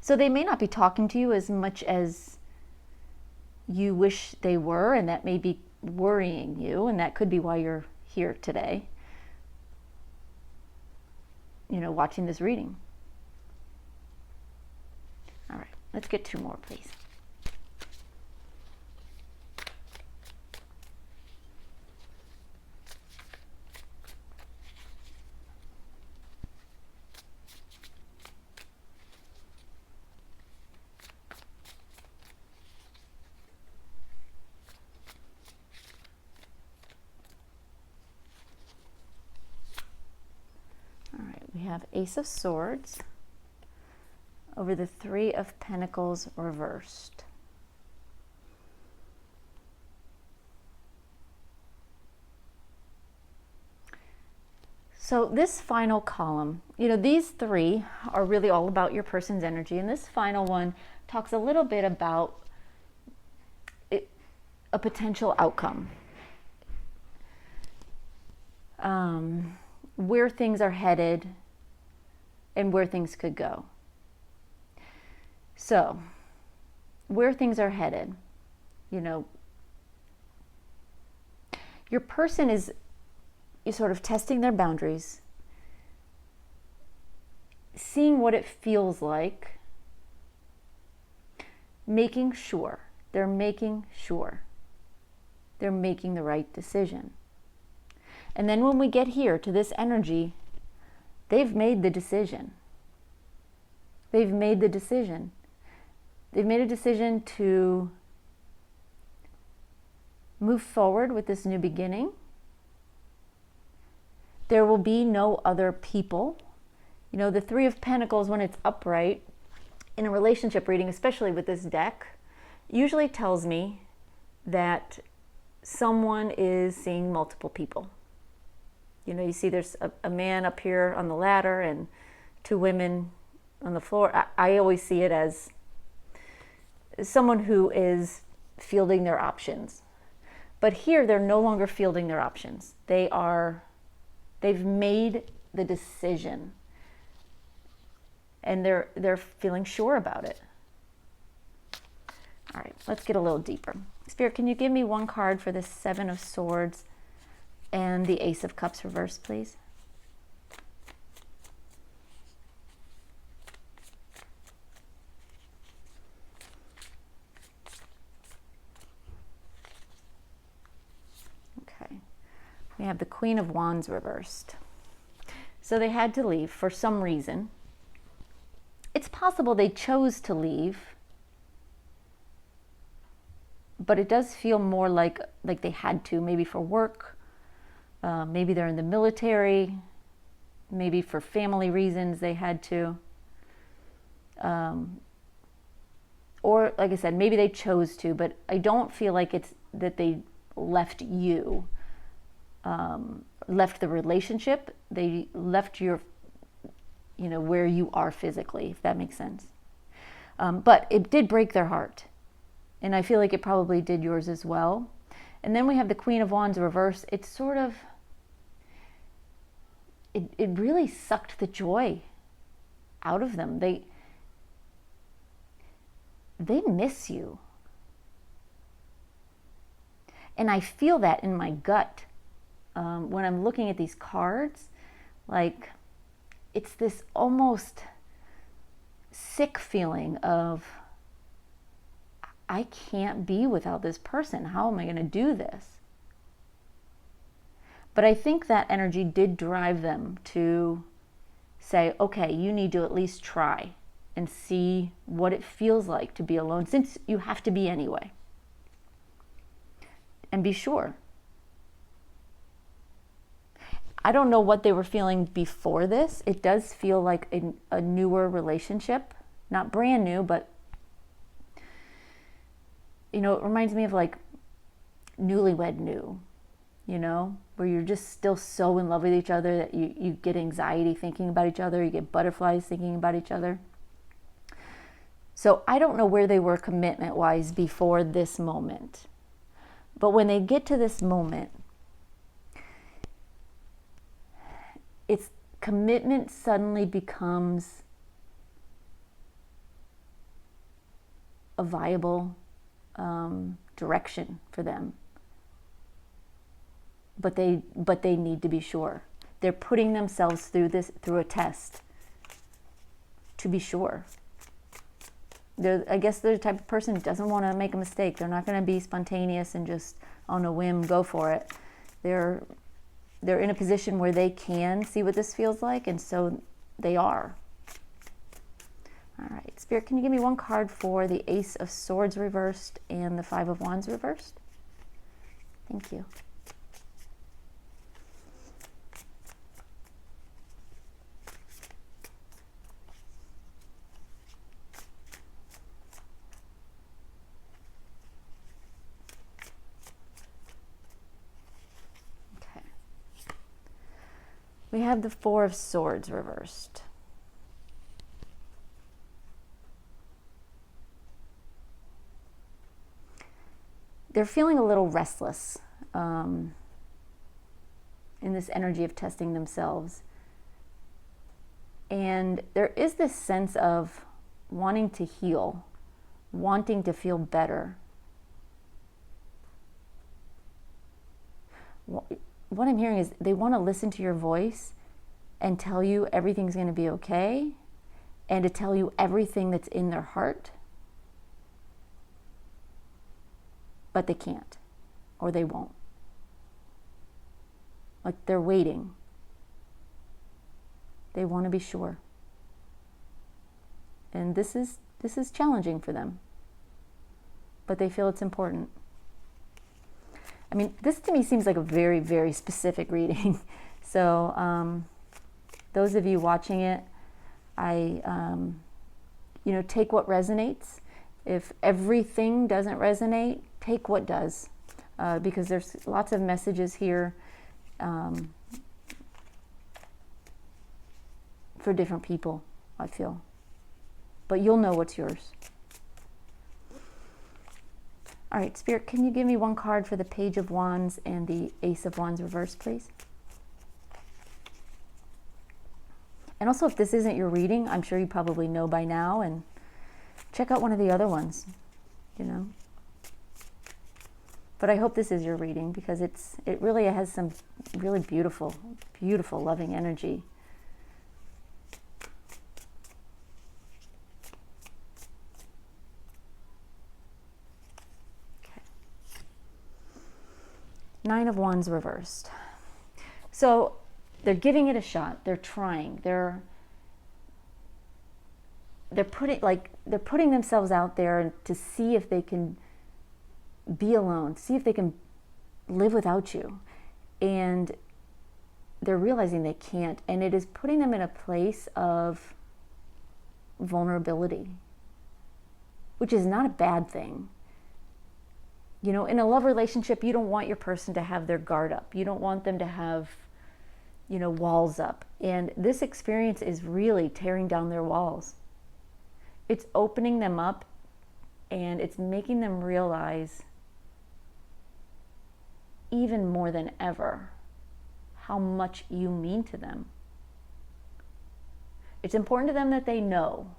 So they may not be talking to you as much as you wish they were, and that may be worrying you, and that could be why you're here today, watching this reading. All right, let's get 2 more, please. We have Ace of Swords over the 3 of Pentacles reversed. So this final column, these 3 are really all about your person's energy, and this final one talks a little bit about a potential outcome. Where things are headed and where things could go. So, where things are headed, your person is sort of testing their boundaries, seeing what it feels like, making sure they're making the right decision. And then when we get here to this energy, they've made the decision. They've made the decision. They've made a decision to move forward with this new beginning. There will be no other people. The 3 of Pentacles, when it's upright, in a relationship reading, especially with this deck, usually tells me that someone is seeing multiple people. You see there's a man up here on the ladder and 2 women on the floor. I always see it as someone who is fielding their options. But here they're no longer fielding their options. They've made the decision. And they're feeling sure about it. All right, let's get a little deeper. Spirit, can you give me 1 card for the 7 of Swords and the Ace of Cups reversed, please? Okay. We have the Queen of Wands reversed. So they had to leave for some reason. It's possible they chose to leave, but it does feel more like they had to, maybe for work. Maybe they're in the military, maybe for family reasons they had to. Or, like I said, maybe they chose to, but I don't feel like it's that they left you, left the relationship. They left your, where you are physically, if that makes sense. But it did break their heart. And I feel like it probably did yours as well. And then we have the Queen of Wands reversed. It's sort of, it really sucked the joy out of them. They miss you. And I feel that in my gut when I'm looking at these cards. Like, it's this almost sick feeling of, I can't be without this person. How am I going to do this? But I think that energy did drive them to say, okay, you need to at least try and see what it feels like to be alone, since you have to be anyway. And be sure. I don't know what they were feeling before this. It does feel like a newer relationship. Not brand new, but it reminds me of like newlywed new. you know, where you're just still so in love with each other that you get anxiety thinking about each other, you get butterflies thinking about each other. So I don't know where they were commitment-wise before this moment. But when they get to this moment, it's commitment suddenly becomes a viable direction for them. But they need to be sure. They're putting themselves through a test to be sure. I guess they're the type of person who doesn't want to make a mistake. They're not going to be spontaneous and just on a whim go for it. They're in a position where they can see what this feels like, and so they are. All right, Spirit, can you give me one card for the Ace of Swords reversed and the Five of Wands reversed? Thank you. We have the Four of Swords reversed. They're feeling a little restless in this energy of testing themselves. And there is this sense of wanting to heal, wanting to feel better. What I'm hearing is they want to listen to your voice and tell you everything's going to be okay, and to tell you everything that's in their heart, but they can't, or they won't. Like they're waiting. They want to be sure. And this is challenging for them, but they feel it's important. I mean, this to me seems like a very, very specific reading. So those of you watching it, take what resonates. If everything doesn't resonate, take what does, because there's lots of messages here for different people, I feel. But you'll know what's yours. All right, Spirit, can you give me one card for the Page of Wands and the Ace of Wands reversed, please? And also, if this isn't your reading, I'm sure you probably know by now, and check out one of the other ones, you know. But I hope this is your reading, because it really has some really beautiful, beautiful, loving energy. Nine of Wands reversed. So they're giving it a shot. They're trying. They're putting themselves out there to see if they can be alone, see if they can live without you. And they're realizing they can't, and it is putting them in a place of vulnerability, which is not a bad thing. You know, in a love relationship, you don't want your person to have their guard up. You don't want them to have, walls up. And this experience is really tearing down their walls. It's opening them up, and it's making them realize even more than ever how much you mean to them. It's important to them that they know.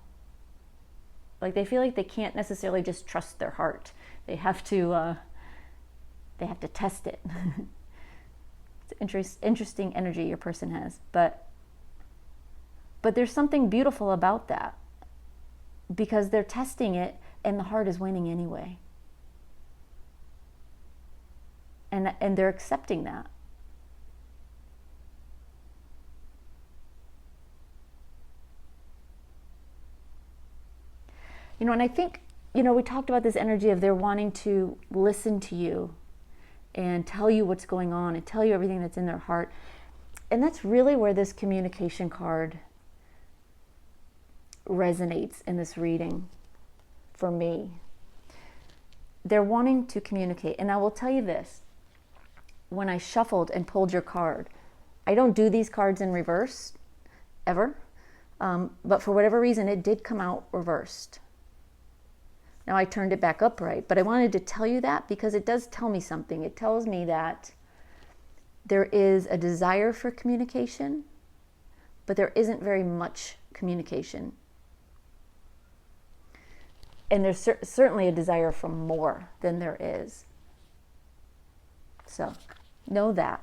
Like, they feel like they can't necessarily just trust their heart. They have to test it. It's interesting energy your person has, but there's something beautiful about that, because they're testing it and the heart is winning anyway. And they're accepting that. And I think, we talked about this energy of they're wanting to listen to you and tell you what's going on and tell you everything that's in their heart. And that's really where this communication card resonates in this reading for me. They're wanting to communicate. And I will tell you this, when I shuffled and pulled your card. I don't do these cards in reverse, ever. But for whatever reason, it did come out reversed. Now I turned it back upright, but I wanted to tell you that because it does tell me something. It tells me that there is a desire for communication, but there isn't very much communication. And there's certainly a desire for more than there is. So know that.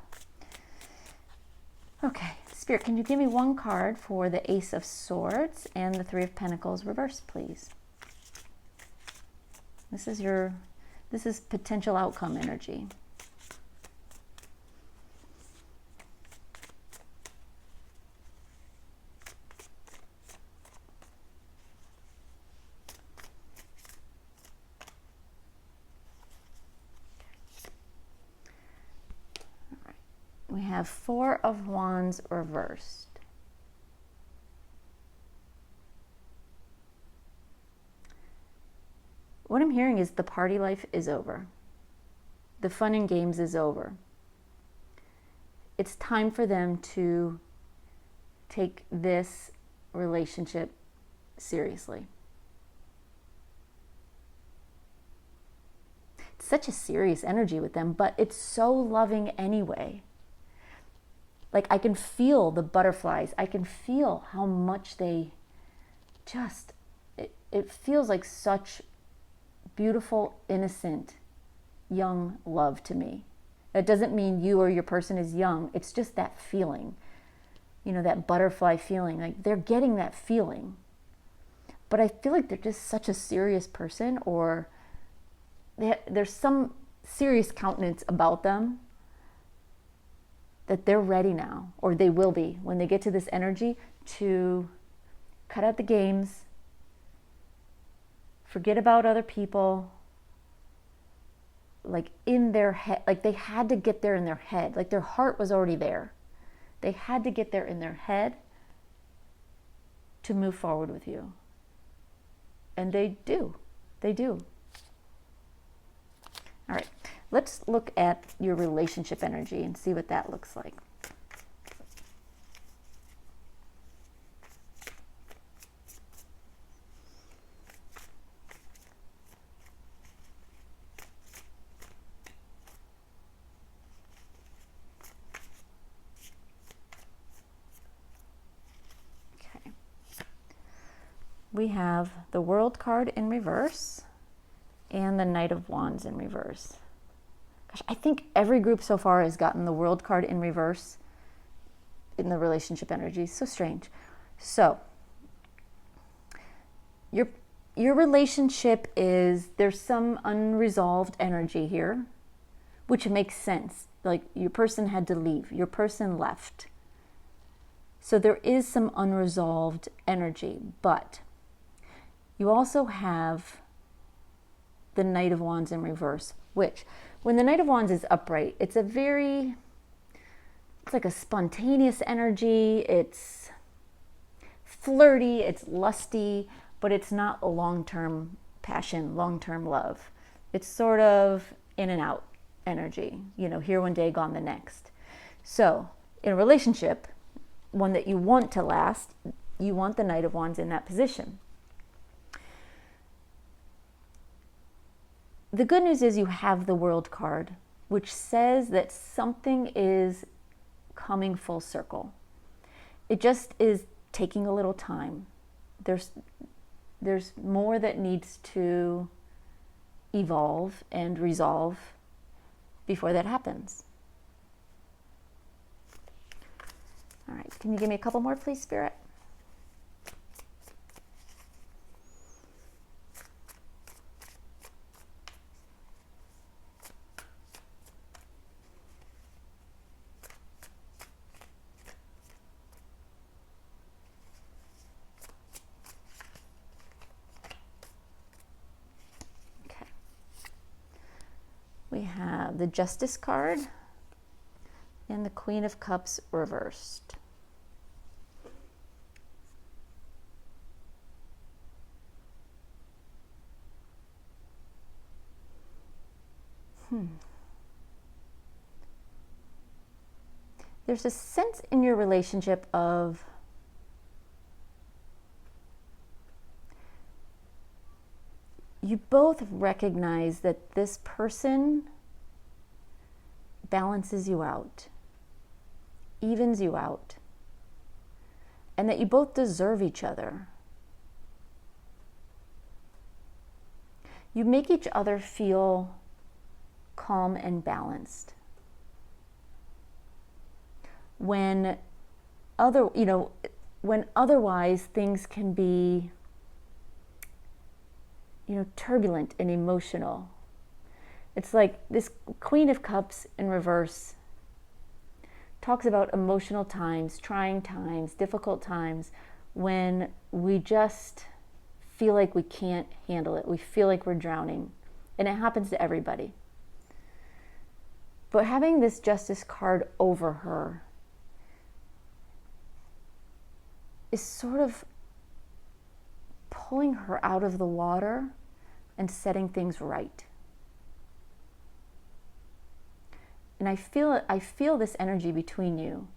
Okay, Spirit, can you give me one card for the Ace of Swords and the Three of Pentacles reversed, please? This is potential outcome energy. We have Four of Wands reversed. What I'm hearing is the party life is over. The fun and games is over. It's time for them to take this relationship seriously. It's such a serious energy with them, but it's so loving anyway. Like, I can feel the butterflies. I can feel how much they just, it feels like such beautiful, innocent, young love to me. That doesn't mean you or your person is young. It's just that feeling, you know, that butterfly feeling. Like, they're getting that feeling. But I feel like they're just such a serious person, or there's some serious countenance about them, that they're ready now, or they will be when they get to this energy, to cut out the games, forget about other people, like in their head. Like, they had to get there in their head. Like, their heart was already there. They had to get there in their head to move forward with you. And they do. They do. All right. Let's look at your relationship energy and see what that looks like. Okay. We have the World card in reverse and the Knight of Wands in reverse. Gosh, I think every group so far has gotten the World card in reverse in the relationship energy. So strange. So, your relationship is, there's some unresolved energy here, which makes sense. Like, your person had to leave. Your person left. So there is some unresolved energy, but you also have the Knight of Wands in reverse, which, when the Knight of Wands is upright, it's like a spontaneous energy. It's flirty, it's lusty, but it's not a long-term passion, long-term love. It's sort of in and out energy, you know, here one day, gone the next. So in a relationship, one that you want to last, you want the Knight of Wands in that position. The good news is you have the World card, which says that something is coming full circle. It just is taking a little time. There's more that needs to evolve and resolve before that happens. All right, can you give me a couple more, please, Spirit? We have the Justice card and the Queen of Cups reversed. there's a sense in your relationship of you both recognize that this person balances you out, evens you out, and that you both deserve each other. You make each other feel calm and balanced. When otherwise things can be, turbulent and emotional. It's like this Queen of Cups in reverse talks about emotional times, trying times, difficult times, when we just feel like we can't handle it. We feel like we're drowning. And it happens to everybody. But having this Justice card over her is sort of pulling her out of the water and setting things right. And I feel this energy between you,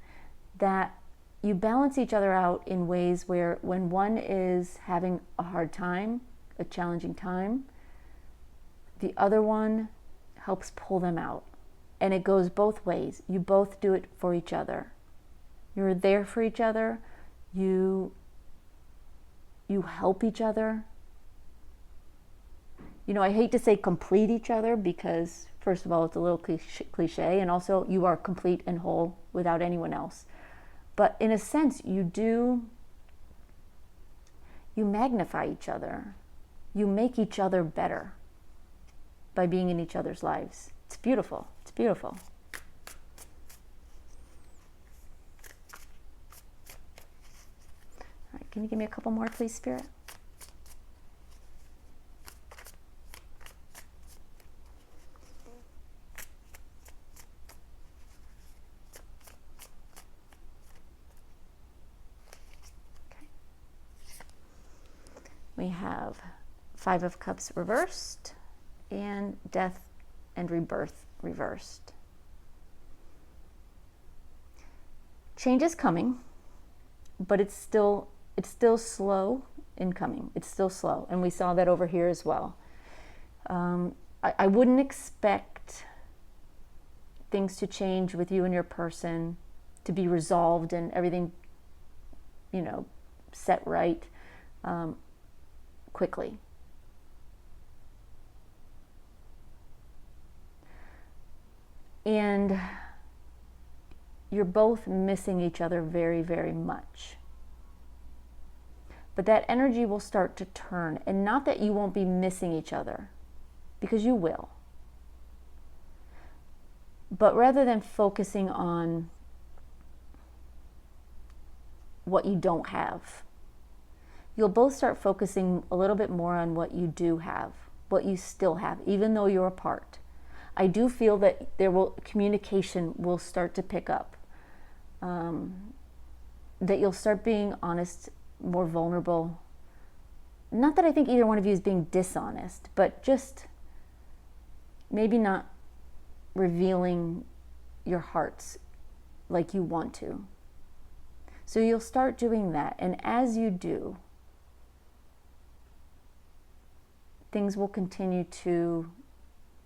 that you balance each other out in ways where when one is having a hard time, a challenging time, the other one helps pull them out. And it goes both ways. You both do it for each other. You're there for each other. You help each other. I hate to say complete each other because, first of all, it's a little cliche, and also you are complete and whole without anyone else. But in a sense, you magnify each other. You make each other better by being in each other's lives. It's beautiful. It's beautiful. All right, can you give me a couple more, please, Spirit? We have Five of Cups reversed and Death and Rebirth reversed. Change is coming, but it's still slow in coming. It's still slow, and we saw that over here as well. I wouldn't expect things to change with you and your person, to be resolved and everything, set right quickly. And you're both missing each other very, very much. But that energy will start to turn. And not that you won't be missing each other, because you will. But rather than focusing on what you don't have, you'll both start focusing a little bit more on what you do have, what you still have, even though you're apart. I do feel that communication will start to pick up. That you'll start being honest, more vulnerable. Not that I think either one of you is being dishonest, but just maybe not revealing your hearts like you want to. So you'll start doing that, and as you do, things will continue to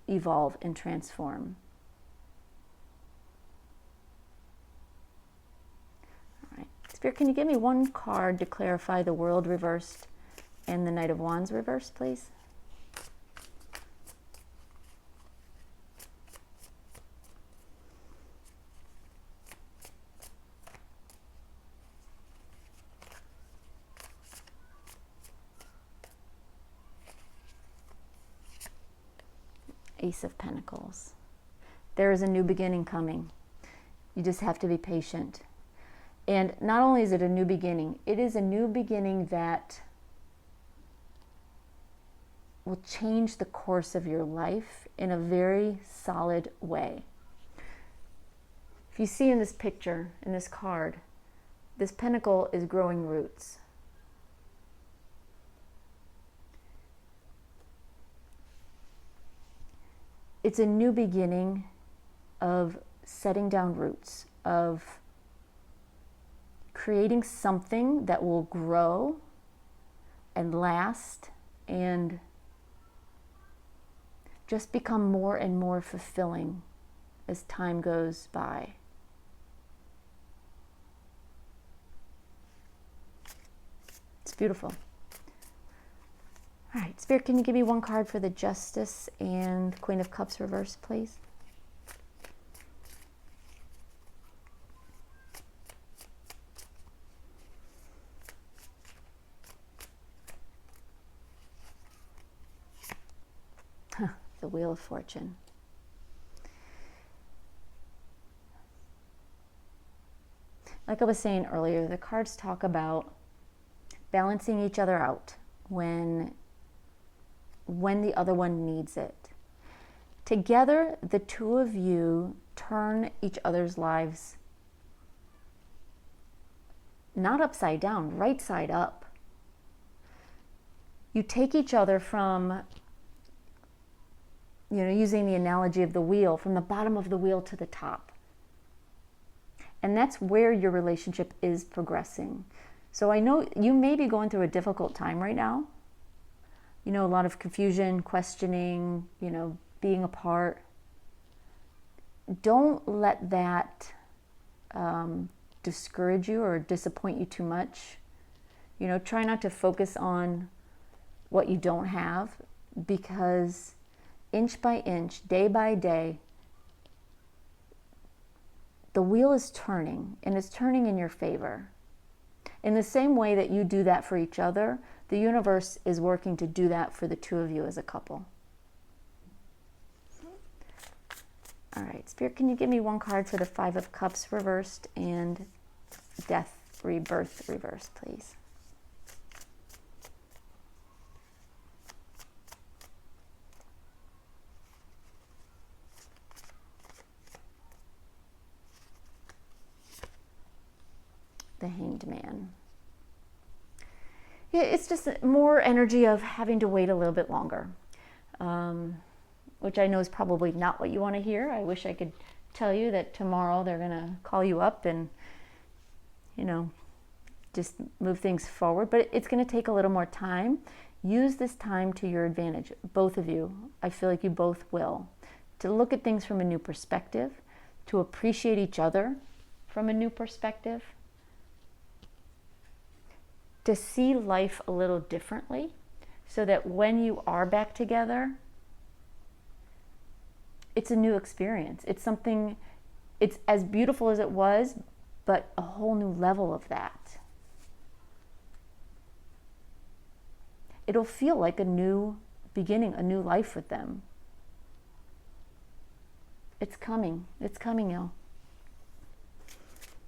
evolve and transform. All right. Spirit, can you give me one card to clarify the World reversed and the Knight of Wands reversed, please? Ace of Pentacles. There is a new beginning coming. You just have to be patient. And not only is it a new beginning, it is a new beginning that will change the course of your life in a very solid way. If you see in this picture, in this card, this pentacle is growing roots. It's a new beginning of setting down roots, of creating something that will grow and last and just become more and more fulfilling as time goes by. It's beautiful. All right, Spirit, can you give me one card for the Justice and Queen of Cups reversed, please? The Wheel of Fortune. Like I was saying earlier, the cards talk about balancing each other out when the other one needs it. Together, the two of you turn each other's lives not upside down, right side up. You take each other from, using the analogy of the wheel, from the bottom of the wheel to the top. And that's where your relationship is progressing. So I know you may be going through a difficult time right now. A lot of confusion, questioning, being apart. Don't let that discourage you or disappoint you too much. Try not to focus on what you don't have, because inch by inch, day by day, the wheel is turning, and it's turning in your favor. In the same way that you do that for each other, the universe is working to do that for the two of you as a couple. All right, Spirit, can you give me one card for the Five of Cups reversed and Death, Rebirth reversed, please? The Hanged Man. Yeah, it's just more energy of having to wait a little bit longer, which I know is probably not what you want to hear. I wish I could tell you that tomorrow they're going to call you up and, just move things forward. But it's going to take a little more time. Use this time to your advantage, both of you. I feel like you both will. To look at things from a new perspective, to appreciate each other from a new perspective, to see life a little differently, so that when you are back together, it's a new experience. It's as beautiful as it was, but a whole new level of that. It'll feel like a new beginning, a new life with them. It's coming, y'all.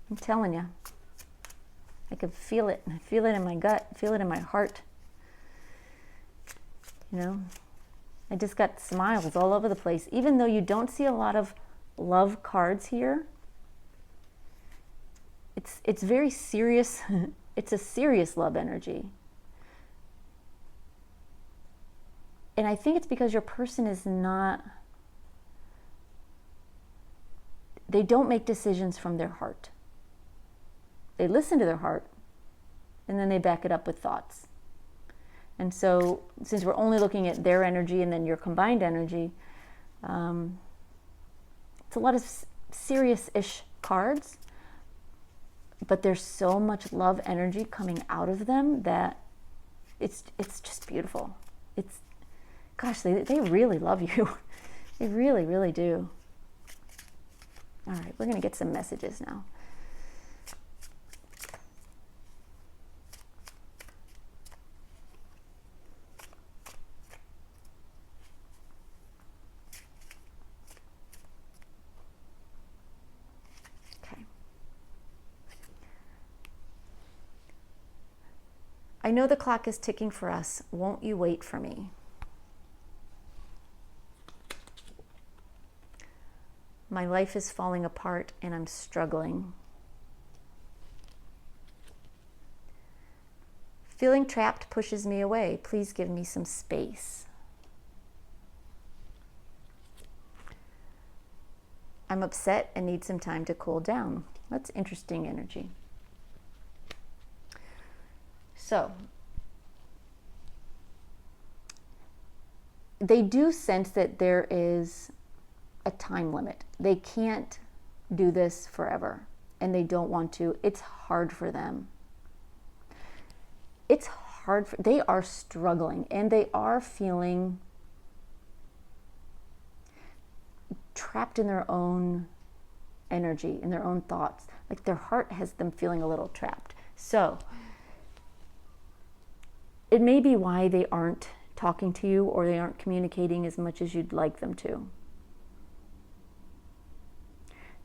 I'm telling you. I can feel it. I feel it in my gut. I feel it in my heart. I just got smiles all over the place. Even though you don't see a lot of love cards here, it's very serious. It's a serious love energy. And I think it's because your person is not, they don't make decisions from their heart. They listen to their heart, and then they back it up with thoughts. And so, since we're only looking at their energy and then your combined energy, it's a lot of serious-ish cards, but there's so much love energy coming out of them that it's just beautiful. Gosh, they really love you. They really, really do. All right, we're going to get some messages now. I know the clock is ticking for us. Won't you wait for me? My life is falling apart and I'm struggling. Feeling trapped pushes me away. Please give me some space. I'm upset and need some time to cool down. That's interesting energy. So, they do sense that there is a time limit. They can't do this forever, and they don't want to. It's hard for them. It's hard. They are struggling, and they are feeling trapped in their own energy, in their own thoughts. Like their heart has them feeling a little trapped. So it may be why they aren't talking to you, or they aren't communicating as much as you'd like them to.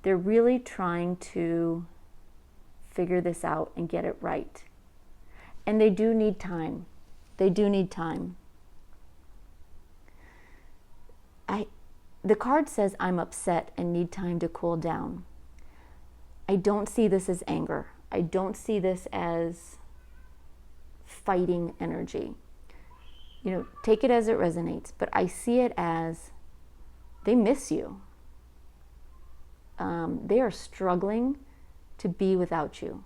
They're really trying to figure this out and get it right. And they do need time. They do need time. The card says, I'm upset and need time to cool down. I don't see this as anger. I don't see this as fighting energy. You know, take it as it resonates, but I see it as they miss you. They are struggling to be without you.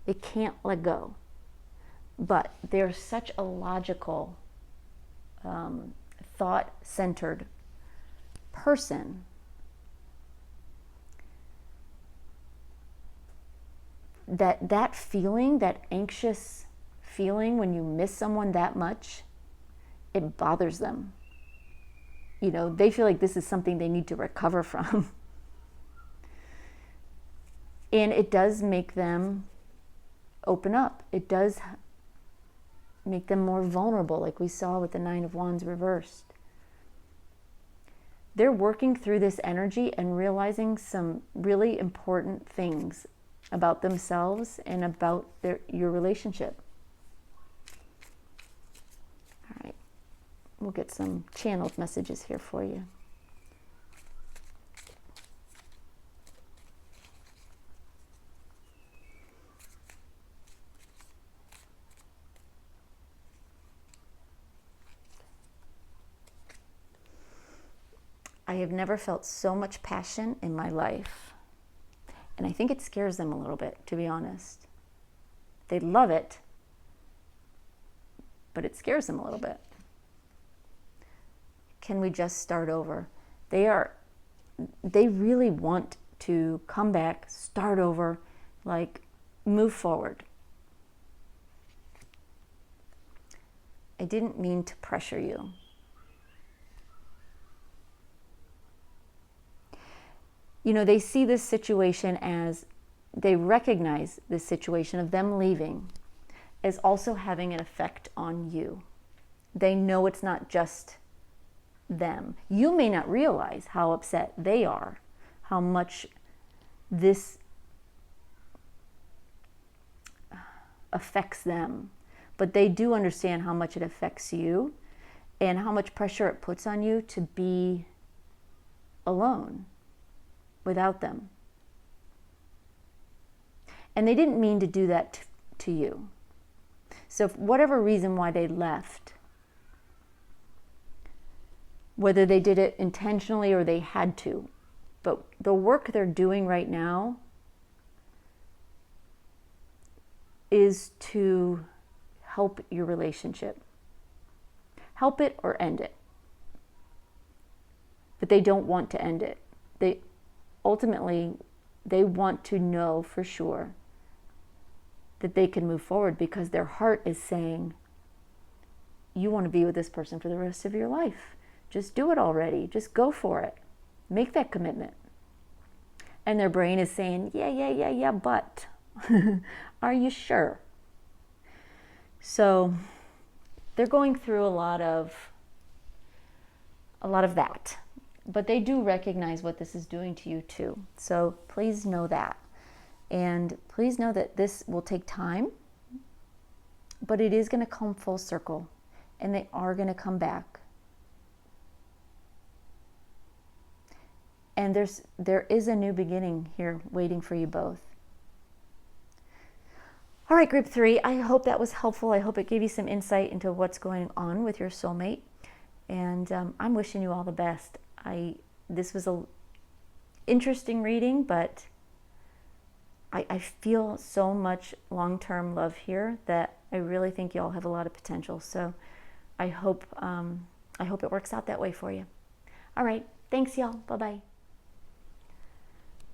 They can't let go, but they're such a logical, thought-centered person that feeling, that anxious feeling when you miss someone that much, it bothers them. You know, they feel like this is something they need to recover from. And it does make them open up. It does make them more vulnerable, like we saw with the Nine of Wands reversed. They're working through this energy and realizing some really important things about themselves and about your relationship. All right, we'll get some channeled messages here for you. I have never felt so much passion in my life. And I think it scares them a little bit, to be honest. They love it, but it scares them a little bit. Can we just start over? They really want to come back, start over, like move forward. I didn't mean to pressure you. You know, they see this situation as, they recognize this situation of them leaving as also having an effect on you. They know it's not just them. You may not realize how upset they are, how much this affects them, but they do understand how much it affects you and how much pressure it puts on you to be alone without them. And they didn't mean to do that to you. So for whatever reason why they left, whether they did it intentionally or they had to, but the work they're doing right now is to help your relationship. Help it or end it. But they don't want to end it. Ultimately, they want to know for sure that they can move forward, because their heart is saying, you want to be with this person for the rest of your life. Just do it already. Just go for it. Make that commitment. And their brain is saying, yeah, but are you sure? So they're going through a lot of that. But they do recognize what this is doing to you too. So please know that. And please know that this will take time, but it is going to come full circle, and they are going to come back. And there is a new beginning here waiting for you both. All right, group 3, I hope that was helpful. I hope it gave you some insight into what's going on with your soulmate. And I'm wishing you all the best. This was a interesting reading, but I feel so much long-term love here that I really think y'all have a lot of potential. So I hope it works out that way for you. All right, thanks y'all. Bye-bye.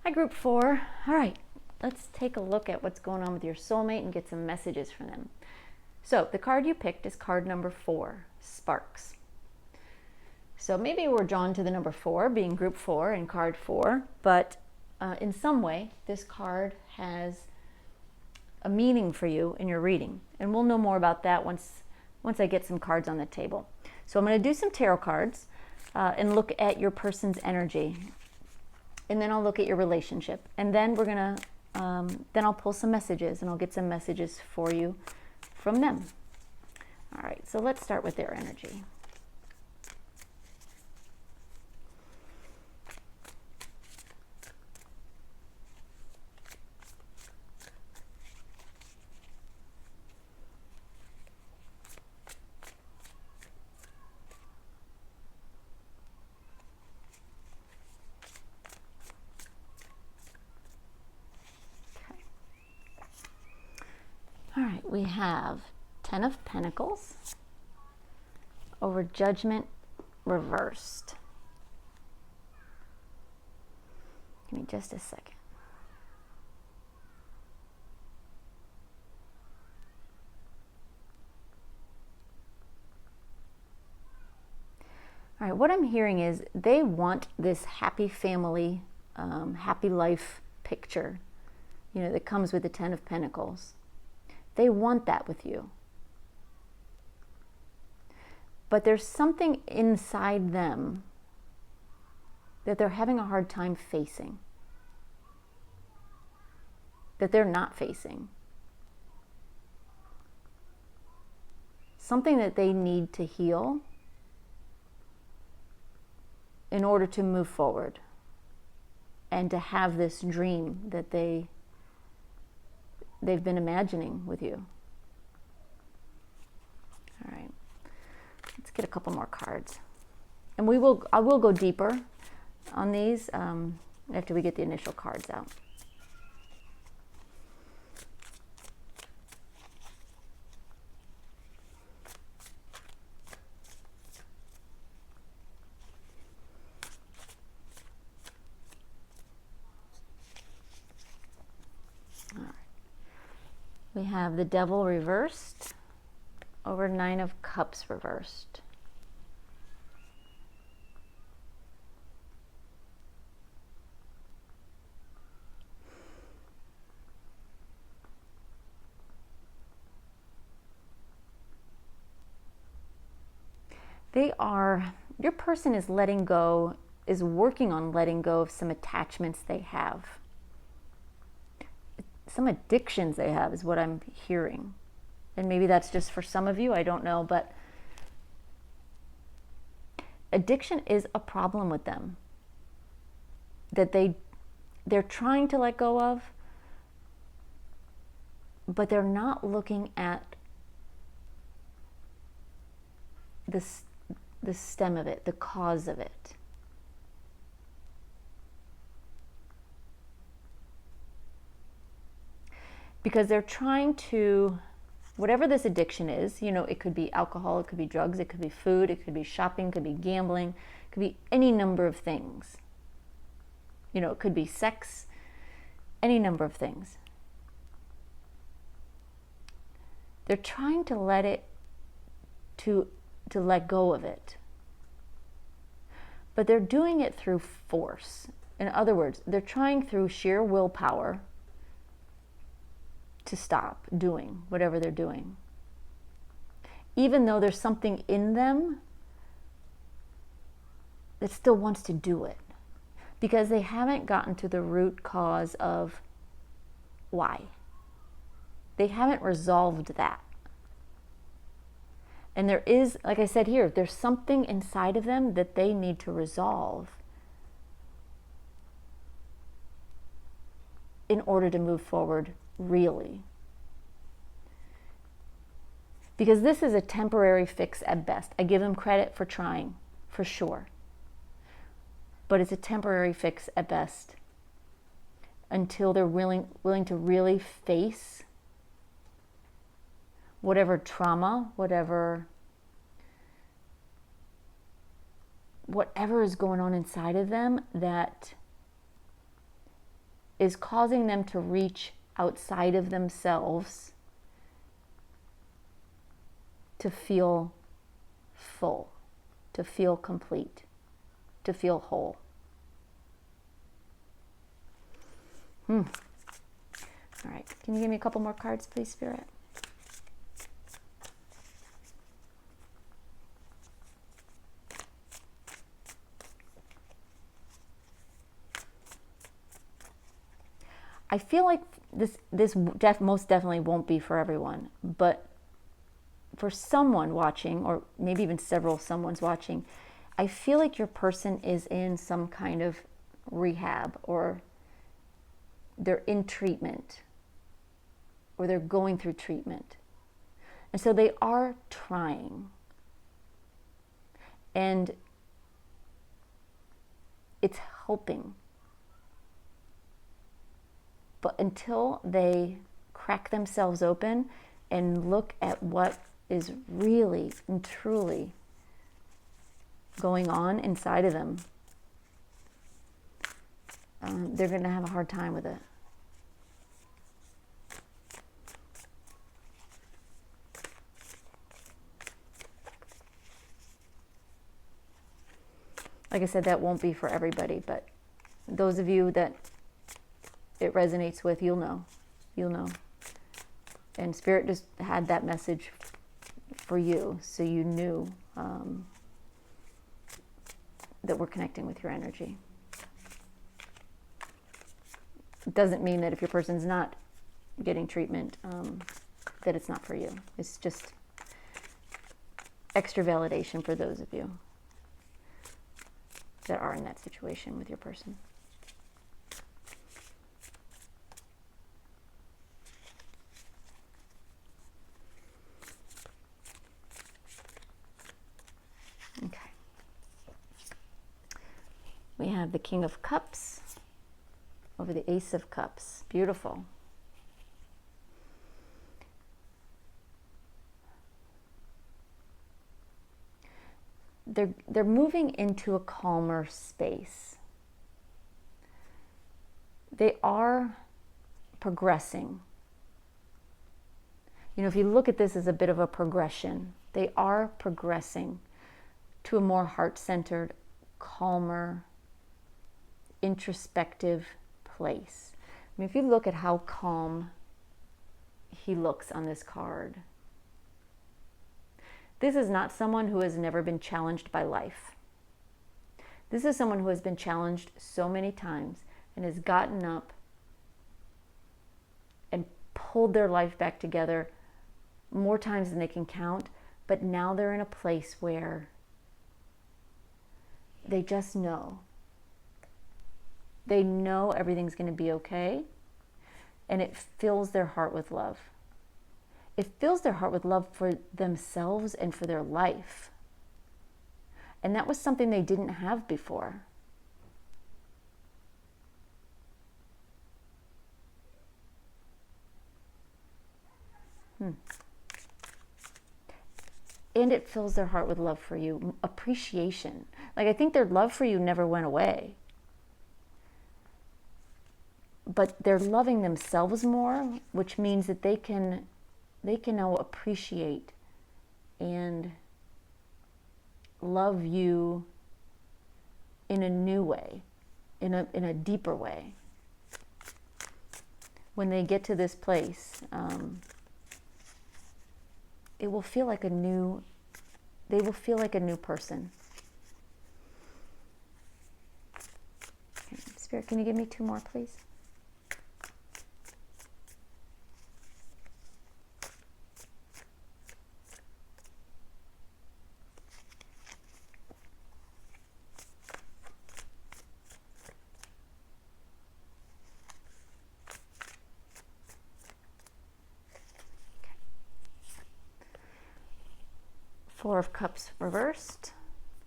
Hi, group 4. All right, let's take a look at what's going on with your soulmate and get some messages from them. So the card you picked is card number 4, Sparks. So maybe we're drawn to the number 4, being group 4 and card 4, but in some way, this card has a meaning for you in your reading. And we'll know more about that once I get some cards on the table. So I'm going to do some tarot cards and look at your person's energy. And then I'll look at your relationship. And then we're going to, then I'll pull some messages and I'll get some messages for you from them. All right, so let's start with their energy. All right, we have 10 of Pentacles over Judgment reversed. Give me just a second. All right, what I'm hearing is they want this happy family, happy life picture, you know, that comes with the 10 of Pentacles. They want that with you. But there's something inside them that they're having a hard time facing, that they're not facing. Something that they need to heal in order to move forward and to have this dream that they've been imagining with you. All right, let's get a couple more cards. And I will go deeper on these after we get the initial cards out. We have the Devil reversed over 9 of Cups reversed. Your person is letting go, is working on letting go of some attachments they have. Some addictions they have is what I'm hearing. And maybe that's just for some of you, I don't know, but addiction is a problem with them that they're trying to let go of, but they're not looking at the stem of it, the cause of it. Because they're trying to, whatever this addiction is, you know, it could be alcohol, it could be drugs, it could be food, it could be shopping, it could be gambling, it could be any number of things. You know, it could be sex, any number of things. They're trying to let go of it. But they're doing it through force. In other words, they're trying through sheer willpower to stop doing whatever they're doing. Even though there's something in them that still wants to do it. Because they haven't gotten to the root cause of why. They haven't resolved that. And there is, like I said here, there's something inside of them that they need to resolve in order to move forward, really. Because this is a temporary fix at best. I give them credit for trying, for sure. but it's a temporary fix at best until they're willing to really face whatever trauma, whatever is going on inside of them that is causing them to reach outside of themselves to feel full, to feel complete, to feel whole. All right, can you give me a couple more cards, please, Spirit? I feel like this most definitely won't be for everyone, but for someone watching, or maybe even several someones watching, I feel like your person is in some kind of rehab, or they're in treatment, or they're going through treatment. And so they are trying. And it's helping. But until they crack themselves open and look at what is really and truly going on inside of them, they're going to have a hard time with it. Like I said, that won't be for everybody, but those of you that it resonates with, you'll know. And Spirit just had that message for you, so you knew that we're connecting with your energy. It doesn't mean that if your person's not getting treatment, that it's not for you. It's just extra validation for those of you that are in that situation with your person. Okay. We have the King of Cups over the Ace of Cups. Beautiful. They're moving into a calmer space. They are progressing. You know, if you look at this as a bit of a progression, they are progressing to a more heart-centered, calmer, introspective place. I mean, if you look at how calm he looks on this card, this is not someone who has never been challenged by life. This is someone who has been challenged so many times and has gotten up and pulled their life back together more times than they can count, but now they're in a place where they just know. They know everything's going to be okay, and it fills their heart with love. It fills their heart with love for themselves and for their life. And that was something they didn't have before. And it fills their heart with love for you, appreciation. Like, I think their love for you never went away. But they're loving themselves more, which means that they can now appreciate and love you in a new way, in a deeper way. When they get to this place, they will feel like a new person. Okay, Spirit, can you give me 2 more, please? Four of Cups reversed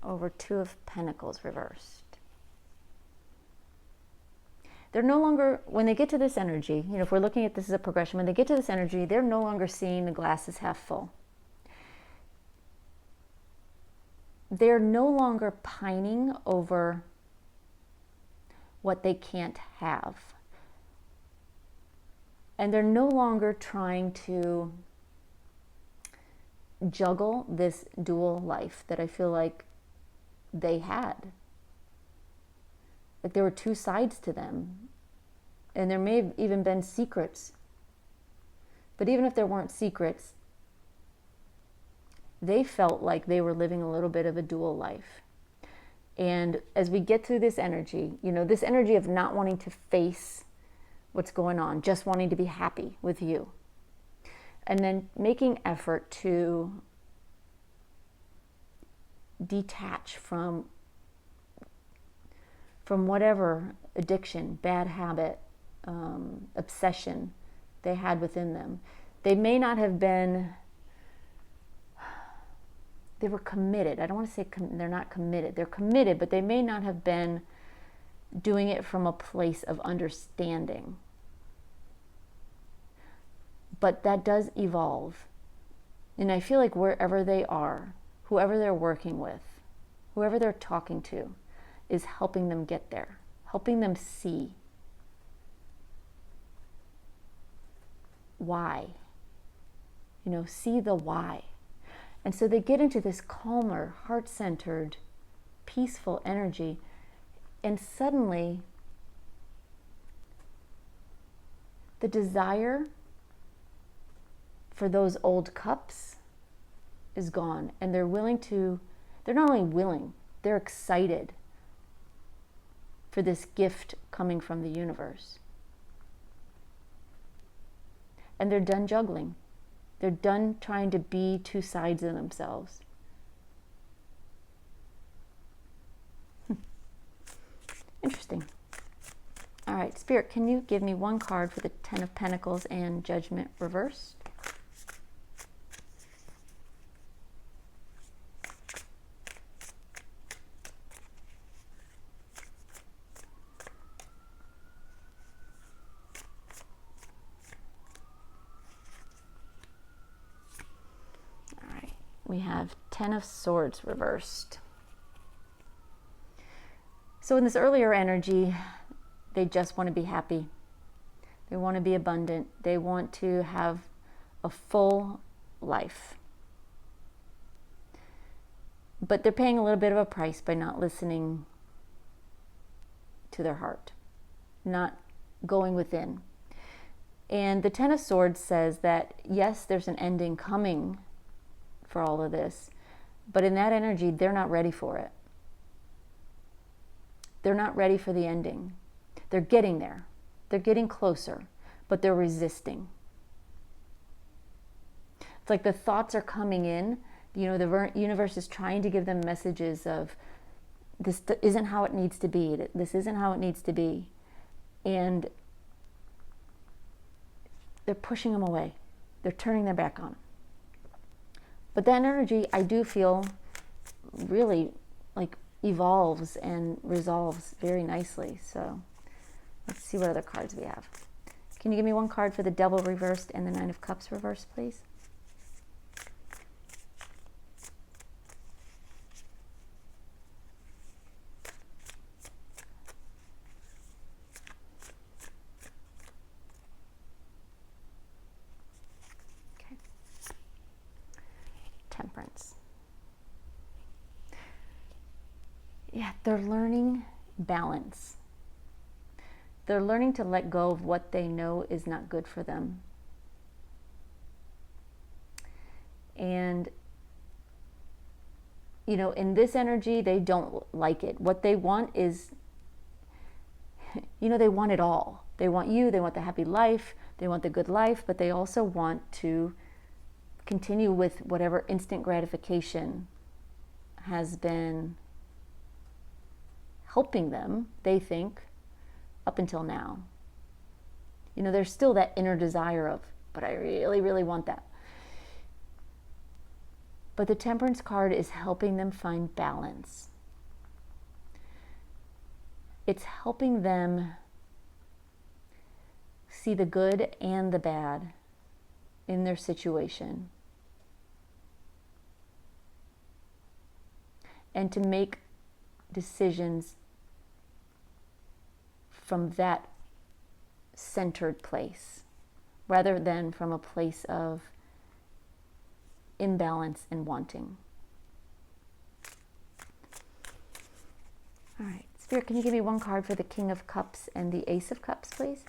over 2 of Pentacles reversed. they're no longer, when they get to this energy, if we're looking at this as a progression, when they get to this energy, they're no longer seeing the glass as half full. They're no longer pining over what they can't have. And they're no longer trying to juggle this dual life that I feel like they had. Like there were two sides to them. And there may have even been secrets. But even if there weren't secrets, they felt like they were living a little bit of a dual life. And as we get through this energy, this energy of not wanting to face what's going on, just wanting to be happy with you. And then making effort to detach from whatever addiction, bad habit, obsession they had within them. They may not have been, they were committed. I don't want to say they're not committed. They're committed, but they may not have been doing it from a place of understanding. But that does evolve. And I feel like wherever they are, whoever they're working with, whoever they're talking to, is helping them get there, helping them see why. See the why. And so they get into this calmer, heart-centered, peaceful energy, and suddenly the desire for those old cups is gone, and they're not only willing, they're excited for this gift coming from the universe. And they're done juggling. They're done trying to be two sides of themselves. Interesting. All right, Spirit, can you give me one card for the Ten of Pentacles and Judgment reversed? We have Ten of Swords reversed. So in this earlier energy, they just want to be happy. They want to be abundant. They want to have a full life. But they're paying a little bit of a price by not listening to their heart, not going within. And the Ten of Swords says that, yes, there's an ending coming for all of this, but in that energy, they're not ready for it. They're not ready for the ending. They're getting there. They're getting closer, but they're resisting. It's like the thoughts are coming in. The universe is trying to give them messages of, this isn't how it needs to be. This isn't how it needs to be. And they're pushing them away. They're turning their back on them. But that energy, I do feel, really like evolves and resolves very nicely. So let's see what other cards we have. Can you give me one card for the Devil reversed and the Nine of Cups reversed, please? Temperance. Yeah, they're learning balance. They're learning to let go of what they know is not good for them. And, in this energy, they don't like it. What they want is, they want it all. They want you, they want the happy life, they want the good life, but they also want to continue with whatever instant gratification has been helping them, they think, up until now. There's still that inner desire of, but I really, really want that. But the Temperance card is helping them find balance. It's helping them see the good and the bad in their situation, and to make decisions from that centered place rather than from a place of imbalance and wanting. All right, Spirit, can you give me one card for the King of Cups and the Ace of Cups, please?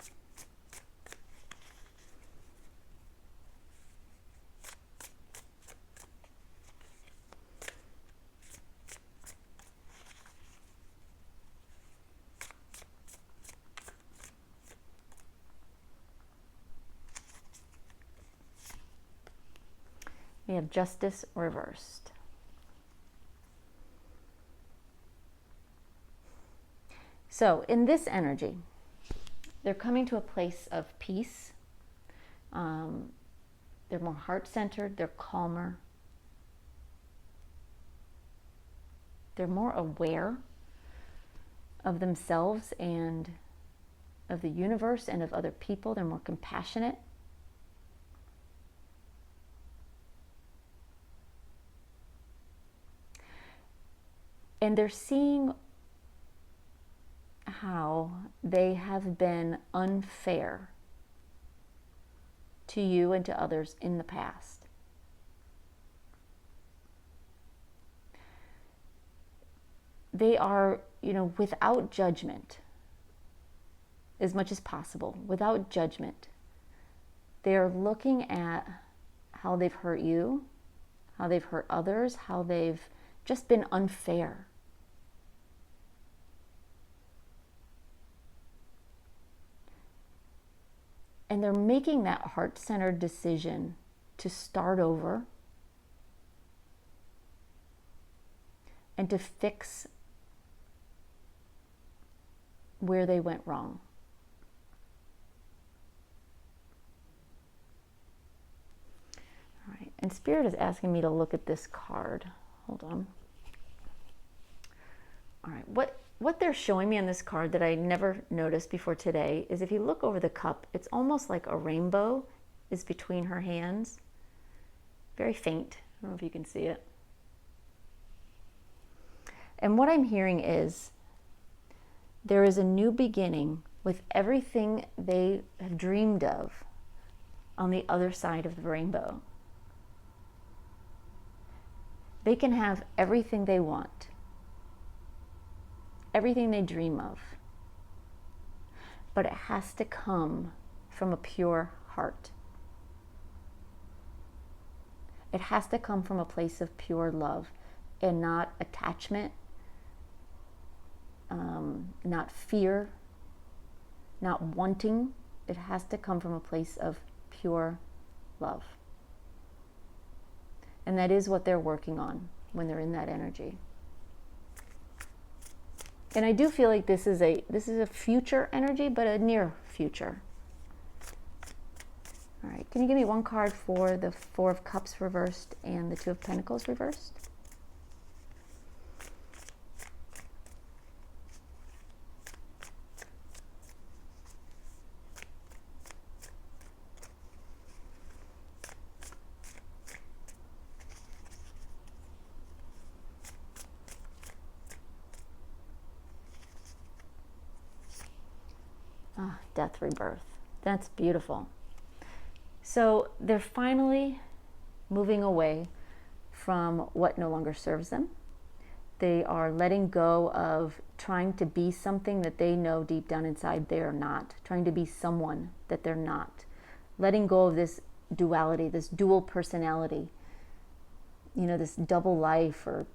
We have Justice reversed. So in this energy, they're coming to a place of peace. They're more heart-centered. They're calmer. They're more aware of themselves and of the universe and of other people. They're more compassionate. And they're seeing how they have been unfair to you and to others in the past. They are, without judgment, as much as possible, without judgment. They are looking at how they've hurt you, how they've hurt others, how they've just been unfair. And they're making that heart-centered decision to start over and to fix where they went wrong. All right, and Spirit is asking me to look at this card. Hold on. All right, what they're showing me on this card that I never noticed before today is if you look over the cup, it's almost like a rainbow is between her hands. Very faint. I don't know if you can see it. And what I'm hearing is there is a new beginning with everything they have dreamed of on the other side of the rainbow. They can have everything they want. Everything they dream of. But it has to come from a pure heart. It has to come from a place of pure love and not attachment, not fear, not wanting. It has to come from a place of pure love. And that is what they're working on when they're in that energy. And I do feel like this is a future energy, but a near future. All right, can you give me one card for the Four of Cups reversed and the Two of Pentacles reversed? Death, rebirth. That's beautiful. So they're finally moving away from what no longer serves them. They are letting go of trying to be something that they know deep down inside they are not, trying to be someone that they're not, letting go of this duality, this dual personality, this double life, or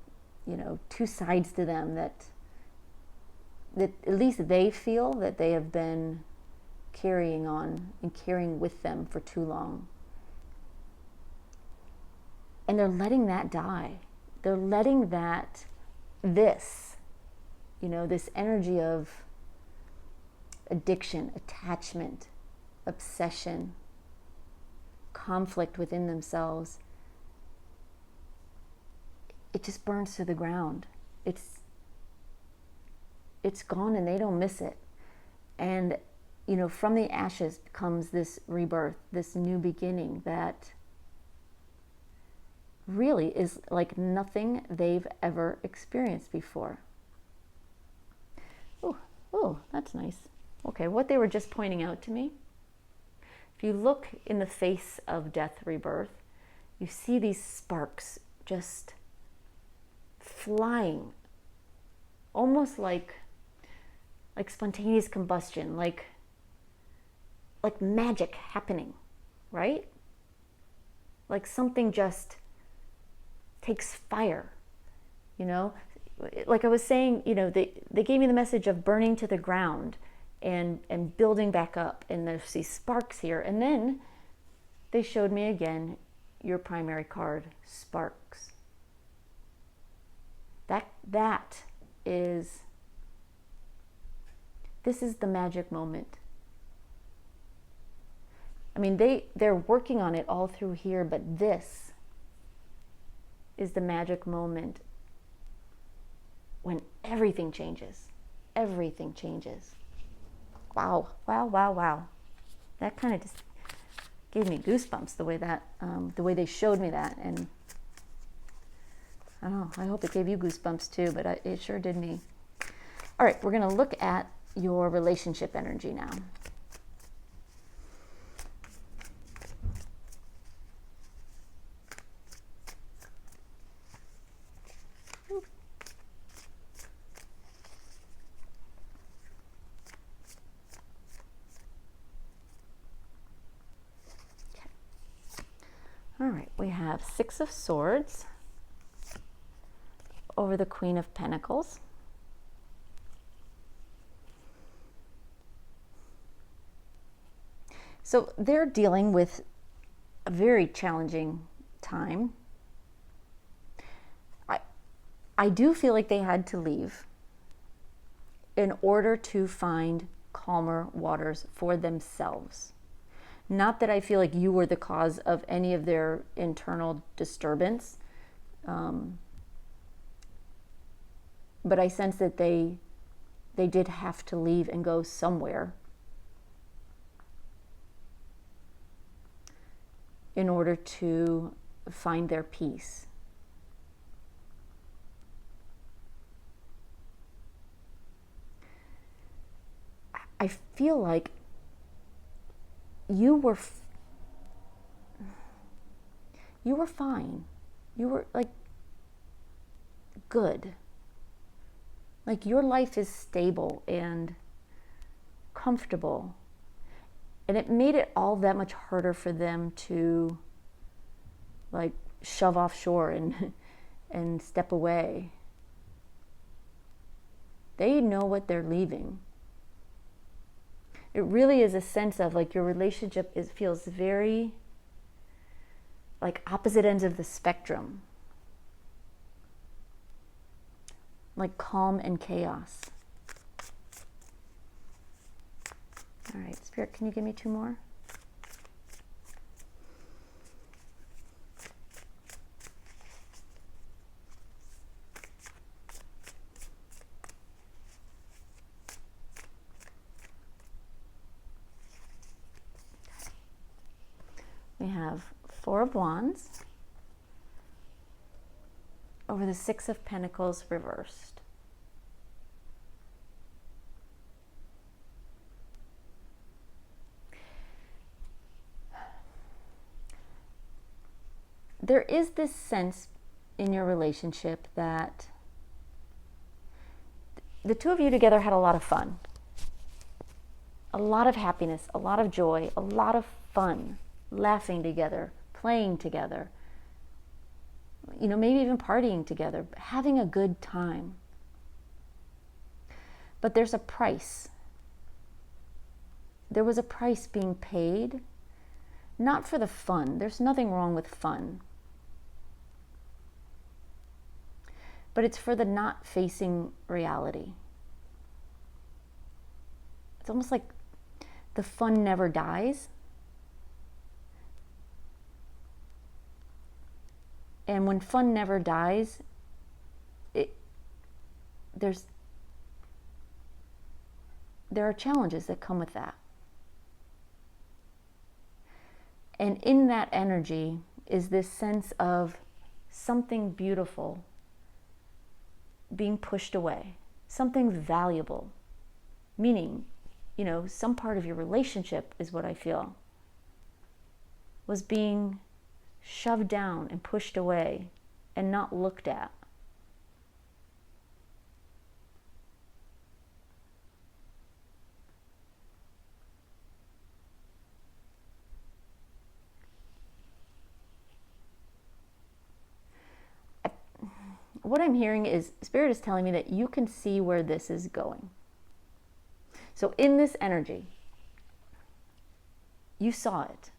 two sides to them that at least they feel that they have been carrying on and carrying with them for too long. And they're letting that die. They're letting this energy of addiction, attachment, obsession, conflict within themselves, it just burns to the ground. It's gone and they don't miss it. And you know, from the ashes comes this rebirth, this new beginning that really is like nothing they've ever experienced before. Oh, that's nice. Okay, what they were just pointing out to me, if you look in the face of death rebirth, you see these sparks just flying, almost like spontaneous combustion, like magic happening, right? Like something just takes fire, you know? Like I was saying, you know, they gave me the message of burning to the ground and building back up, and there's these sparks here. And then they showed me again your primary card, sparks. This is the magic moment. I mean, they're working on it all through here, but this is the magic moment when everything changes. Everything changes. Wow, wow, wow, wow. That kind of just gave me goosebumps, the way they showed me that. And I don't know, I hope it gave you goosebumps too, but it sure did me. All right, we're gonna look at your relationship energy now. All right, we have Six of Swords over the Queen of Pentacles. So they're dealing with a very challenging time. I do feel like they had to leave in order to find calmer waters for themselves. Not that I feel like you were the cause of any of their internal disturbance, but I sense that they did have to leave and go somewhere in order to find their peace. I feel like you were fine. You were like good. Like your life is stable and comfortable. And it made it all that much harder for them to like shove offshore and step away. They know what they're leaving. It really is a sense of like your relationship feels very like opposite ends of the spectrum. Like calm and chaos. All right, Spirit, can you give me two more? We have Four of Wands over the Six of Pentacles reversed. There is this sense in your relationship that the two of you together had a lot of fun, a lot of happiness, a lot of joy, a lot of fun, laughing together, playing together, you know, maybe even partying together, having a good time. But there's a price. There was a price being paid, not for the fun. There's nothing wrong with fun. But it's for the not facing reality. It's almost like the fun never dies. And when fun never dies, there are challenges that come with that. And in that energy is this sense of something beautiful being pushed away, something valuable, meaning, some part of your relationship is what I feel was being shoved down and pushed away and not looked at. What I'm hearing is Spirit is telling me that you can see where this is going. So in this energy, you saw it.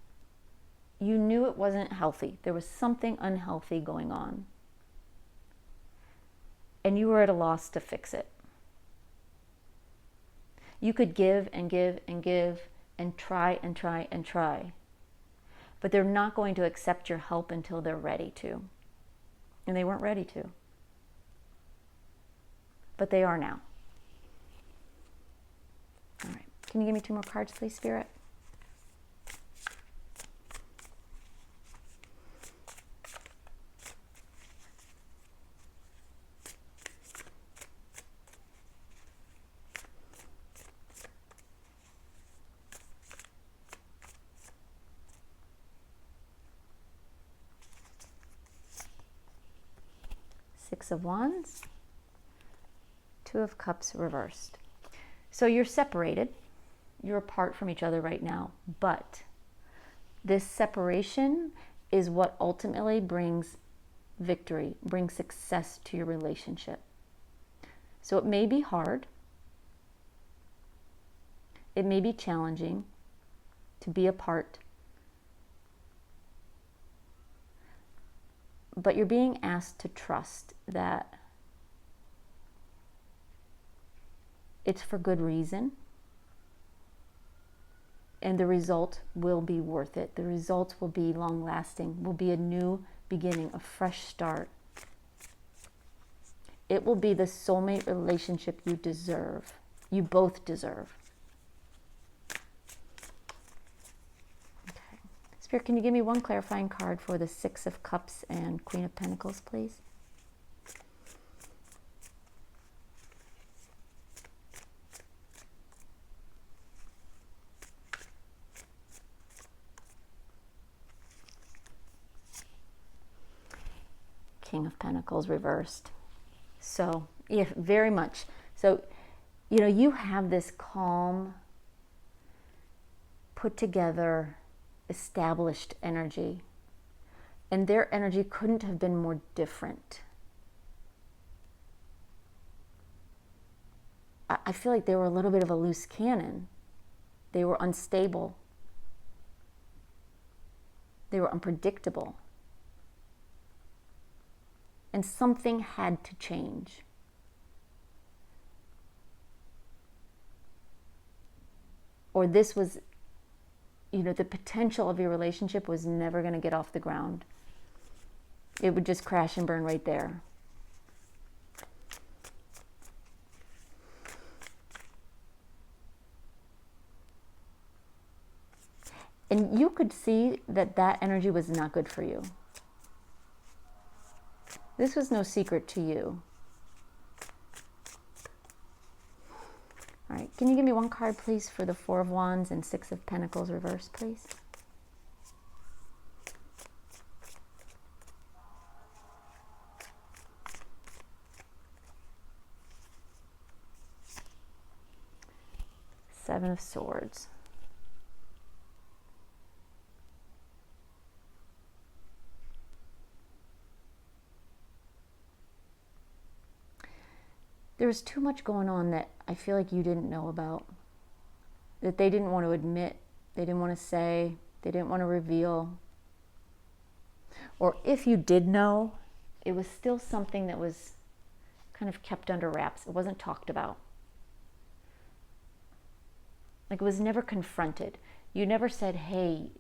You knew it wasn't healthy. There was something unhealthy going on. And you were at a loss to fix it. You could give and give and give and try and try and try. But they're not going to accept your help until they're ready to. And they weren't ready to. But they are now. All right. Can you give me 2 more cards, please, Spirit? Six of Wands. 2 of Cups reversed. So you're separated. You're apart from each other right now. But this separation is what ultimately brings victory, brings success to your relationship. So it may be hard. It may be challenging to be apart. But you're being asked to trust that it's for good reason, and the result will be worth it. The results will be long-lasting, will be a new beginning, a fresh start. It will be the soulmate relationship you deserve. You both deserve. Okay. Spirit, can you give me one clarifying card for the 6 of Cups and Queen of Pentacles, please? King of Pentacles reversed. So, yeah, very much. So, you have this calm, put together, established energy. And their energy couldn't have been more different. I feel like they were a little bit of a loose cannon. They were unstable. They were unpredictable. And something had to change. Or this was, the potential of your relationship was never going to get off the ground. It would just crash and burn right there. And you could see that that energy was not good for you. This was no secret to you. All right, can you give me one card, please, for the 4 of Wands and 6 of Pentacles reversed, please? Seven of Swords. There was too much going on that I feel like you didn't know about, that they didn't want to admit, they didn't want to say, they didn't want to reveal. Or if you did know, it was still something that was kind of kept under wraps. It wasn't talked about. Like, it was never confronted. You never said, hey,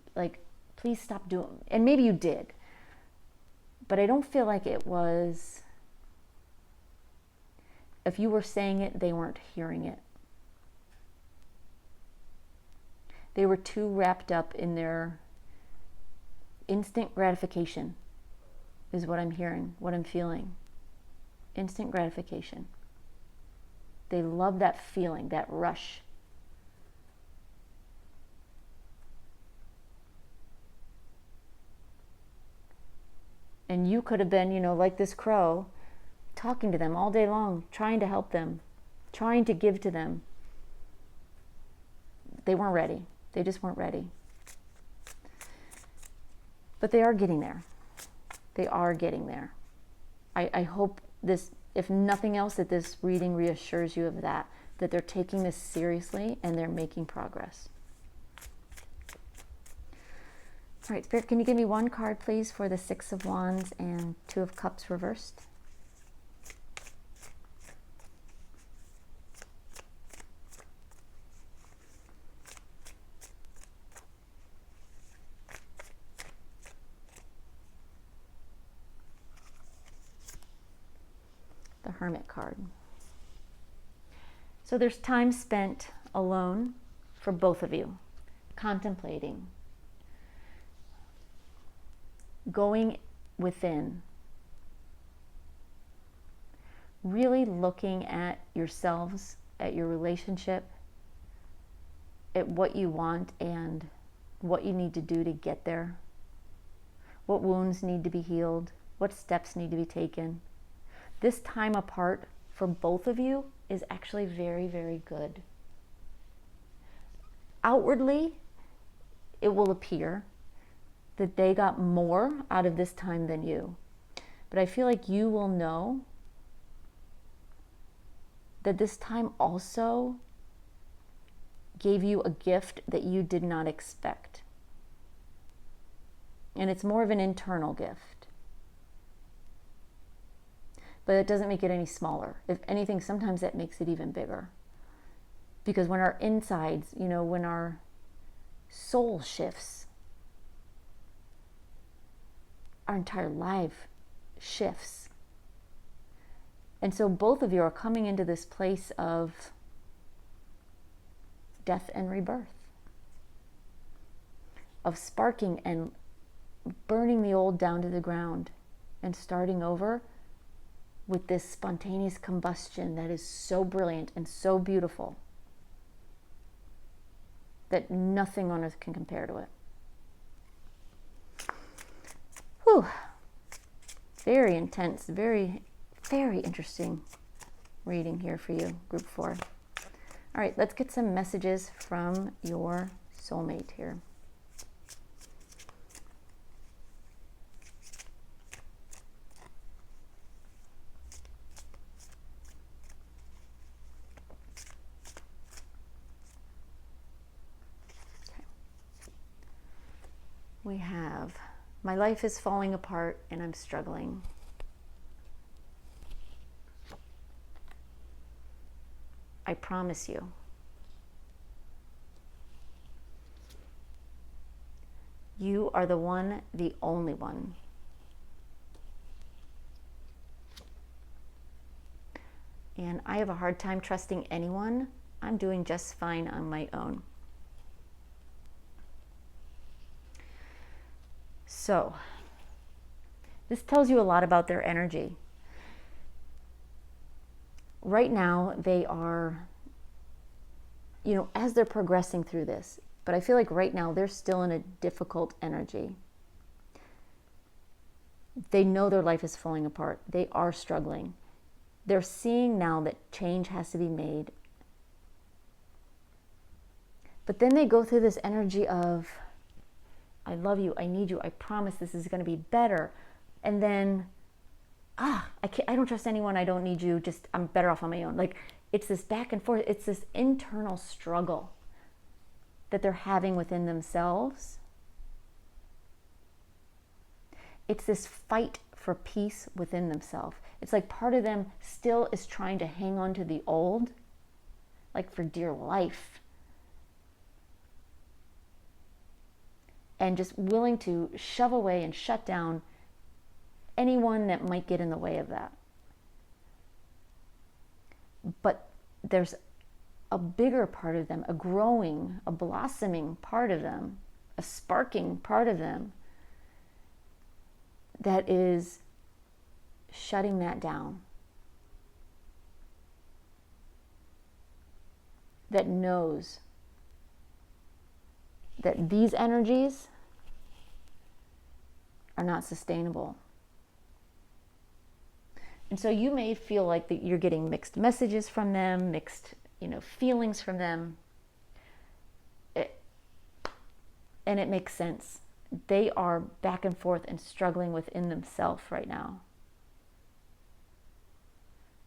please stop doing, and maybe you did. But I don't feel like it was, if you were saying it, they weren't hearing it. They were too wrapped up in their Instant gratification is what I'm hearing, what I'm feeling. Instant gratification. They love that feeling, that rush. And you could have been, like this crow, talking to them all day long, trying to help them, trying to give to them. They weren't ready. They just weren't ready. But they are getting there. They are getting there. I hope this, if nothing else, that this reading reassures you of that they're taking this seriously and they're making progress. All right, Spirit, can you give me one card, please, for the Six of Wands and Two of Cups reversed? The Hermit card. So there's time spent alone for both of you, contemplating, going within, really looking at yourselves, at your relationship, at what you want and what you need to do to get there, what wounds need to be healed, what steps need to be taken. This time apart for both of you is actually very, very good. Outwardly, it will appear that they got more out of this time than you. But I feel like you will know that this time also gave you a gift that you did not expect. And it's more of an internal gift. But it doesn't make it any smaller. If anything, sometimes that makes it even bigger. Because when our insides, when our soul shifts, our entire life shifts. And so both of you are coming into this place of death and rebirth, of sparking and burning the old down to the ground and starting over with this spontaneous combustion that is so brilliant and so beautiful that nothing on earth can compare to it. Whew. Very intense, very, very interesting reading here for you, Group 4. All right, let's get some messages from your soulmate here. We have, my life is falling apart and I'm struggling. I promise you. You are the one, the only one. And I have a hard time trusting anyone. I'm doing just fine on my own. So, this tells you a lot about their energy. Right now, they are, as they're progressing through this, but I feel like right now they're still in a difficult energy. They know their life is falling apart. They are struggling. They're seeing now that change has to be made. But then they go through this energy of, I love you, I need you, I promise this is going to be better. And then, I don't trust anyone, I don't need you, just I'm better off on my own. Like, it's this back and forth, it's this internal struggle that they're having within themselves. It's this fight for peace within themselves. It's like part of them still is trying to hang on to the old, like for dear life. And just willing to shove away and shut down anyone that might get in the way of that. But there's a bigger part of them, a growing, a blossoming part of them, a sparking part of them that is shutting that down, that knows that these energies are not sustainable. And so you may feel like that you're getting mixed messages from them, mixed, feelings from them. And it makes sense. They are back and forth and struggling within themselves right now.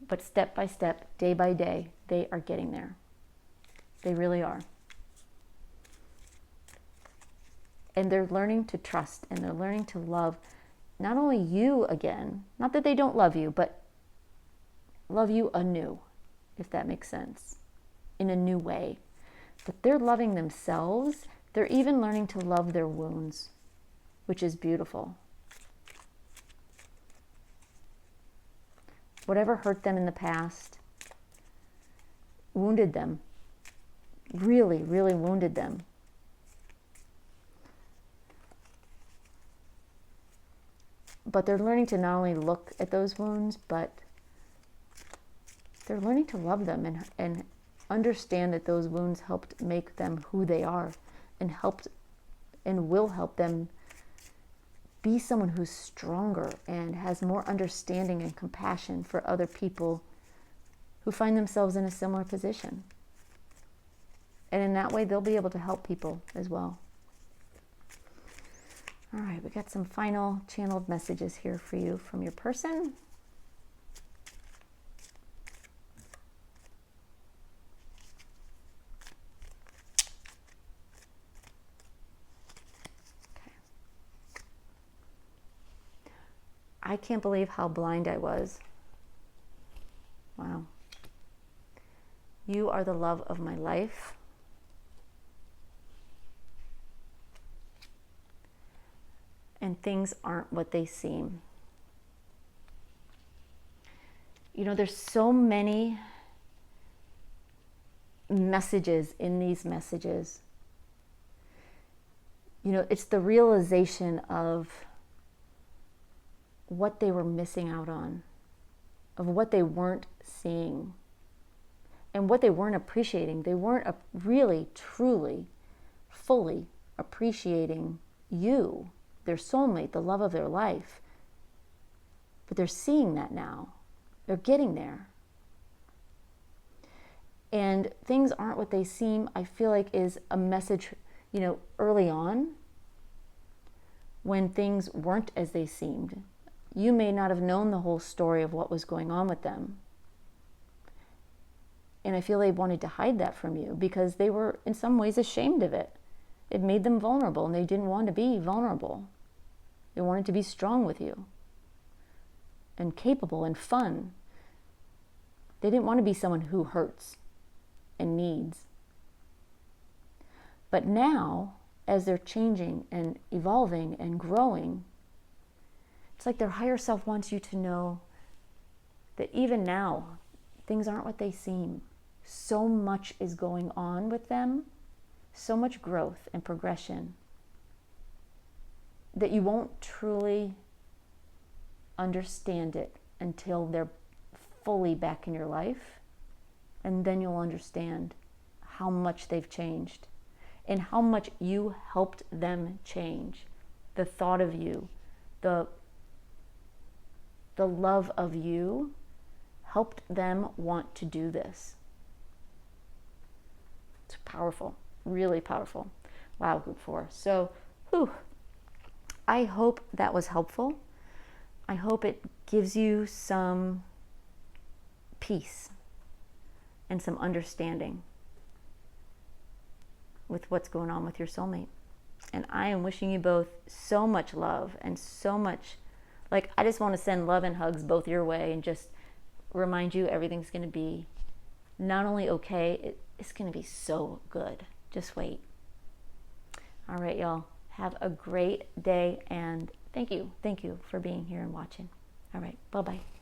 But step by step, day by day, they are getting there. They really are. And they're learning to trust, and they're learning to love not only you again, not that they don't love you, but love you anew, if that makes sense, in a new way. But they're loving themselves. They're even learning to love their wounds, which is beautiful. Whatever hurt them in the past, wounded them, really, really wounded them. But they're learning to not only look at those wounds, but they're learning to love them and understand that those wounds helped make them who they are, and will help them be someone who's stronger and has more understanding and compassion for other people who find themselves in a similar position. And in that way, they'll be able to help people as well. All right, we got some final channeled messages here for you from your person. Okay. I can't believe how blind I was. Wow. You are the love of my life. And things aren't what they seem. There's so many messages in these messages. It's the realization of what they were missing out on, of what they weren't seeing, and what they weren't appreciating. They weren't really, truly, fully appreciating you, their soulmate, the love of their life. But they're seeing that now. They're getting there. And things aren't what they seem, I feel like, is a message, early on, when things weren't as they seemed. You may not have known the whole story of what was going on with them. And I feel they wanted to hide that from you because they were in some ways ashamed of it. It made them vulnerable, and they didn't want to be vulnerable. They wanted to be strong with you and capable and fun. They didn't want to be someone who hurts and needs. But now, as they're changing and evolving and growing, it's like their higher self wants you to know that even now, things aren't what they seem. So much is going on with them, so much growth and progression, that you won't truly understand it until they're fully back in your life. And then you'll understand how much they've changed and how much you helped them change. The thought of you, the love of you helped them want to do this. It's powerful, really powerful. Wow, group 4. So, I hope that was helpful. I hope it gives you some peace and some understanding with what's going on with your soulmate. And I am wishing you both so much love and so much, I just want to send love and hugs both your way and just remind you everything's going to be not only okay, it's going to be so good. Just wait. All right, y'all. Have a great day, and thank you for being here and watching. All right, bye-bye.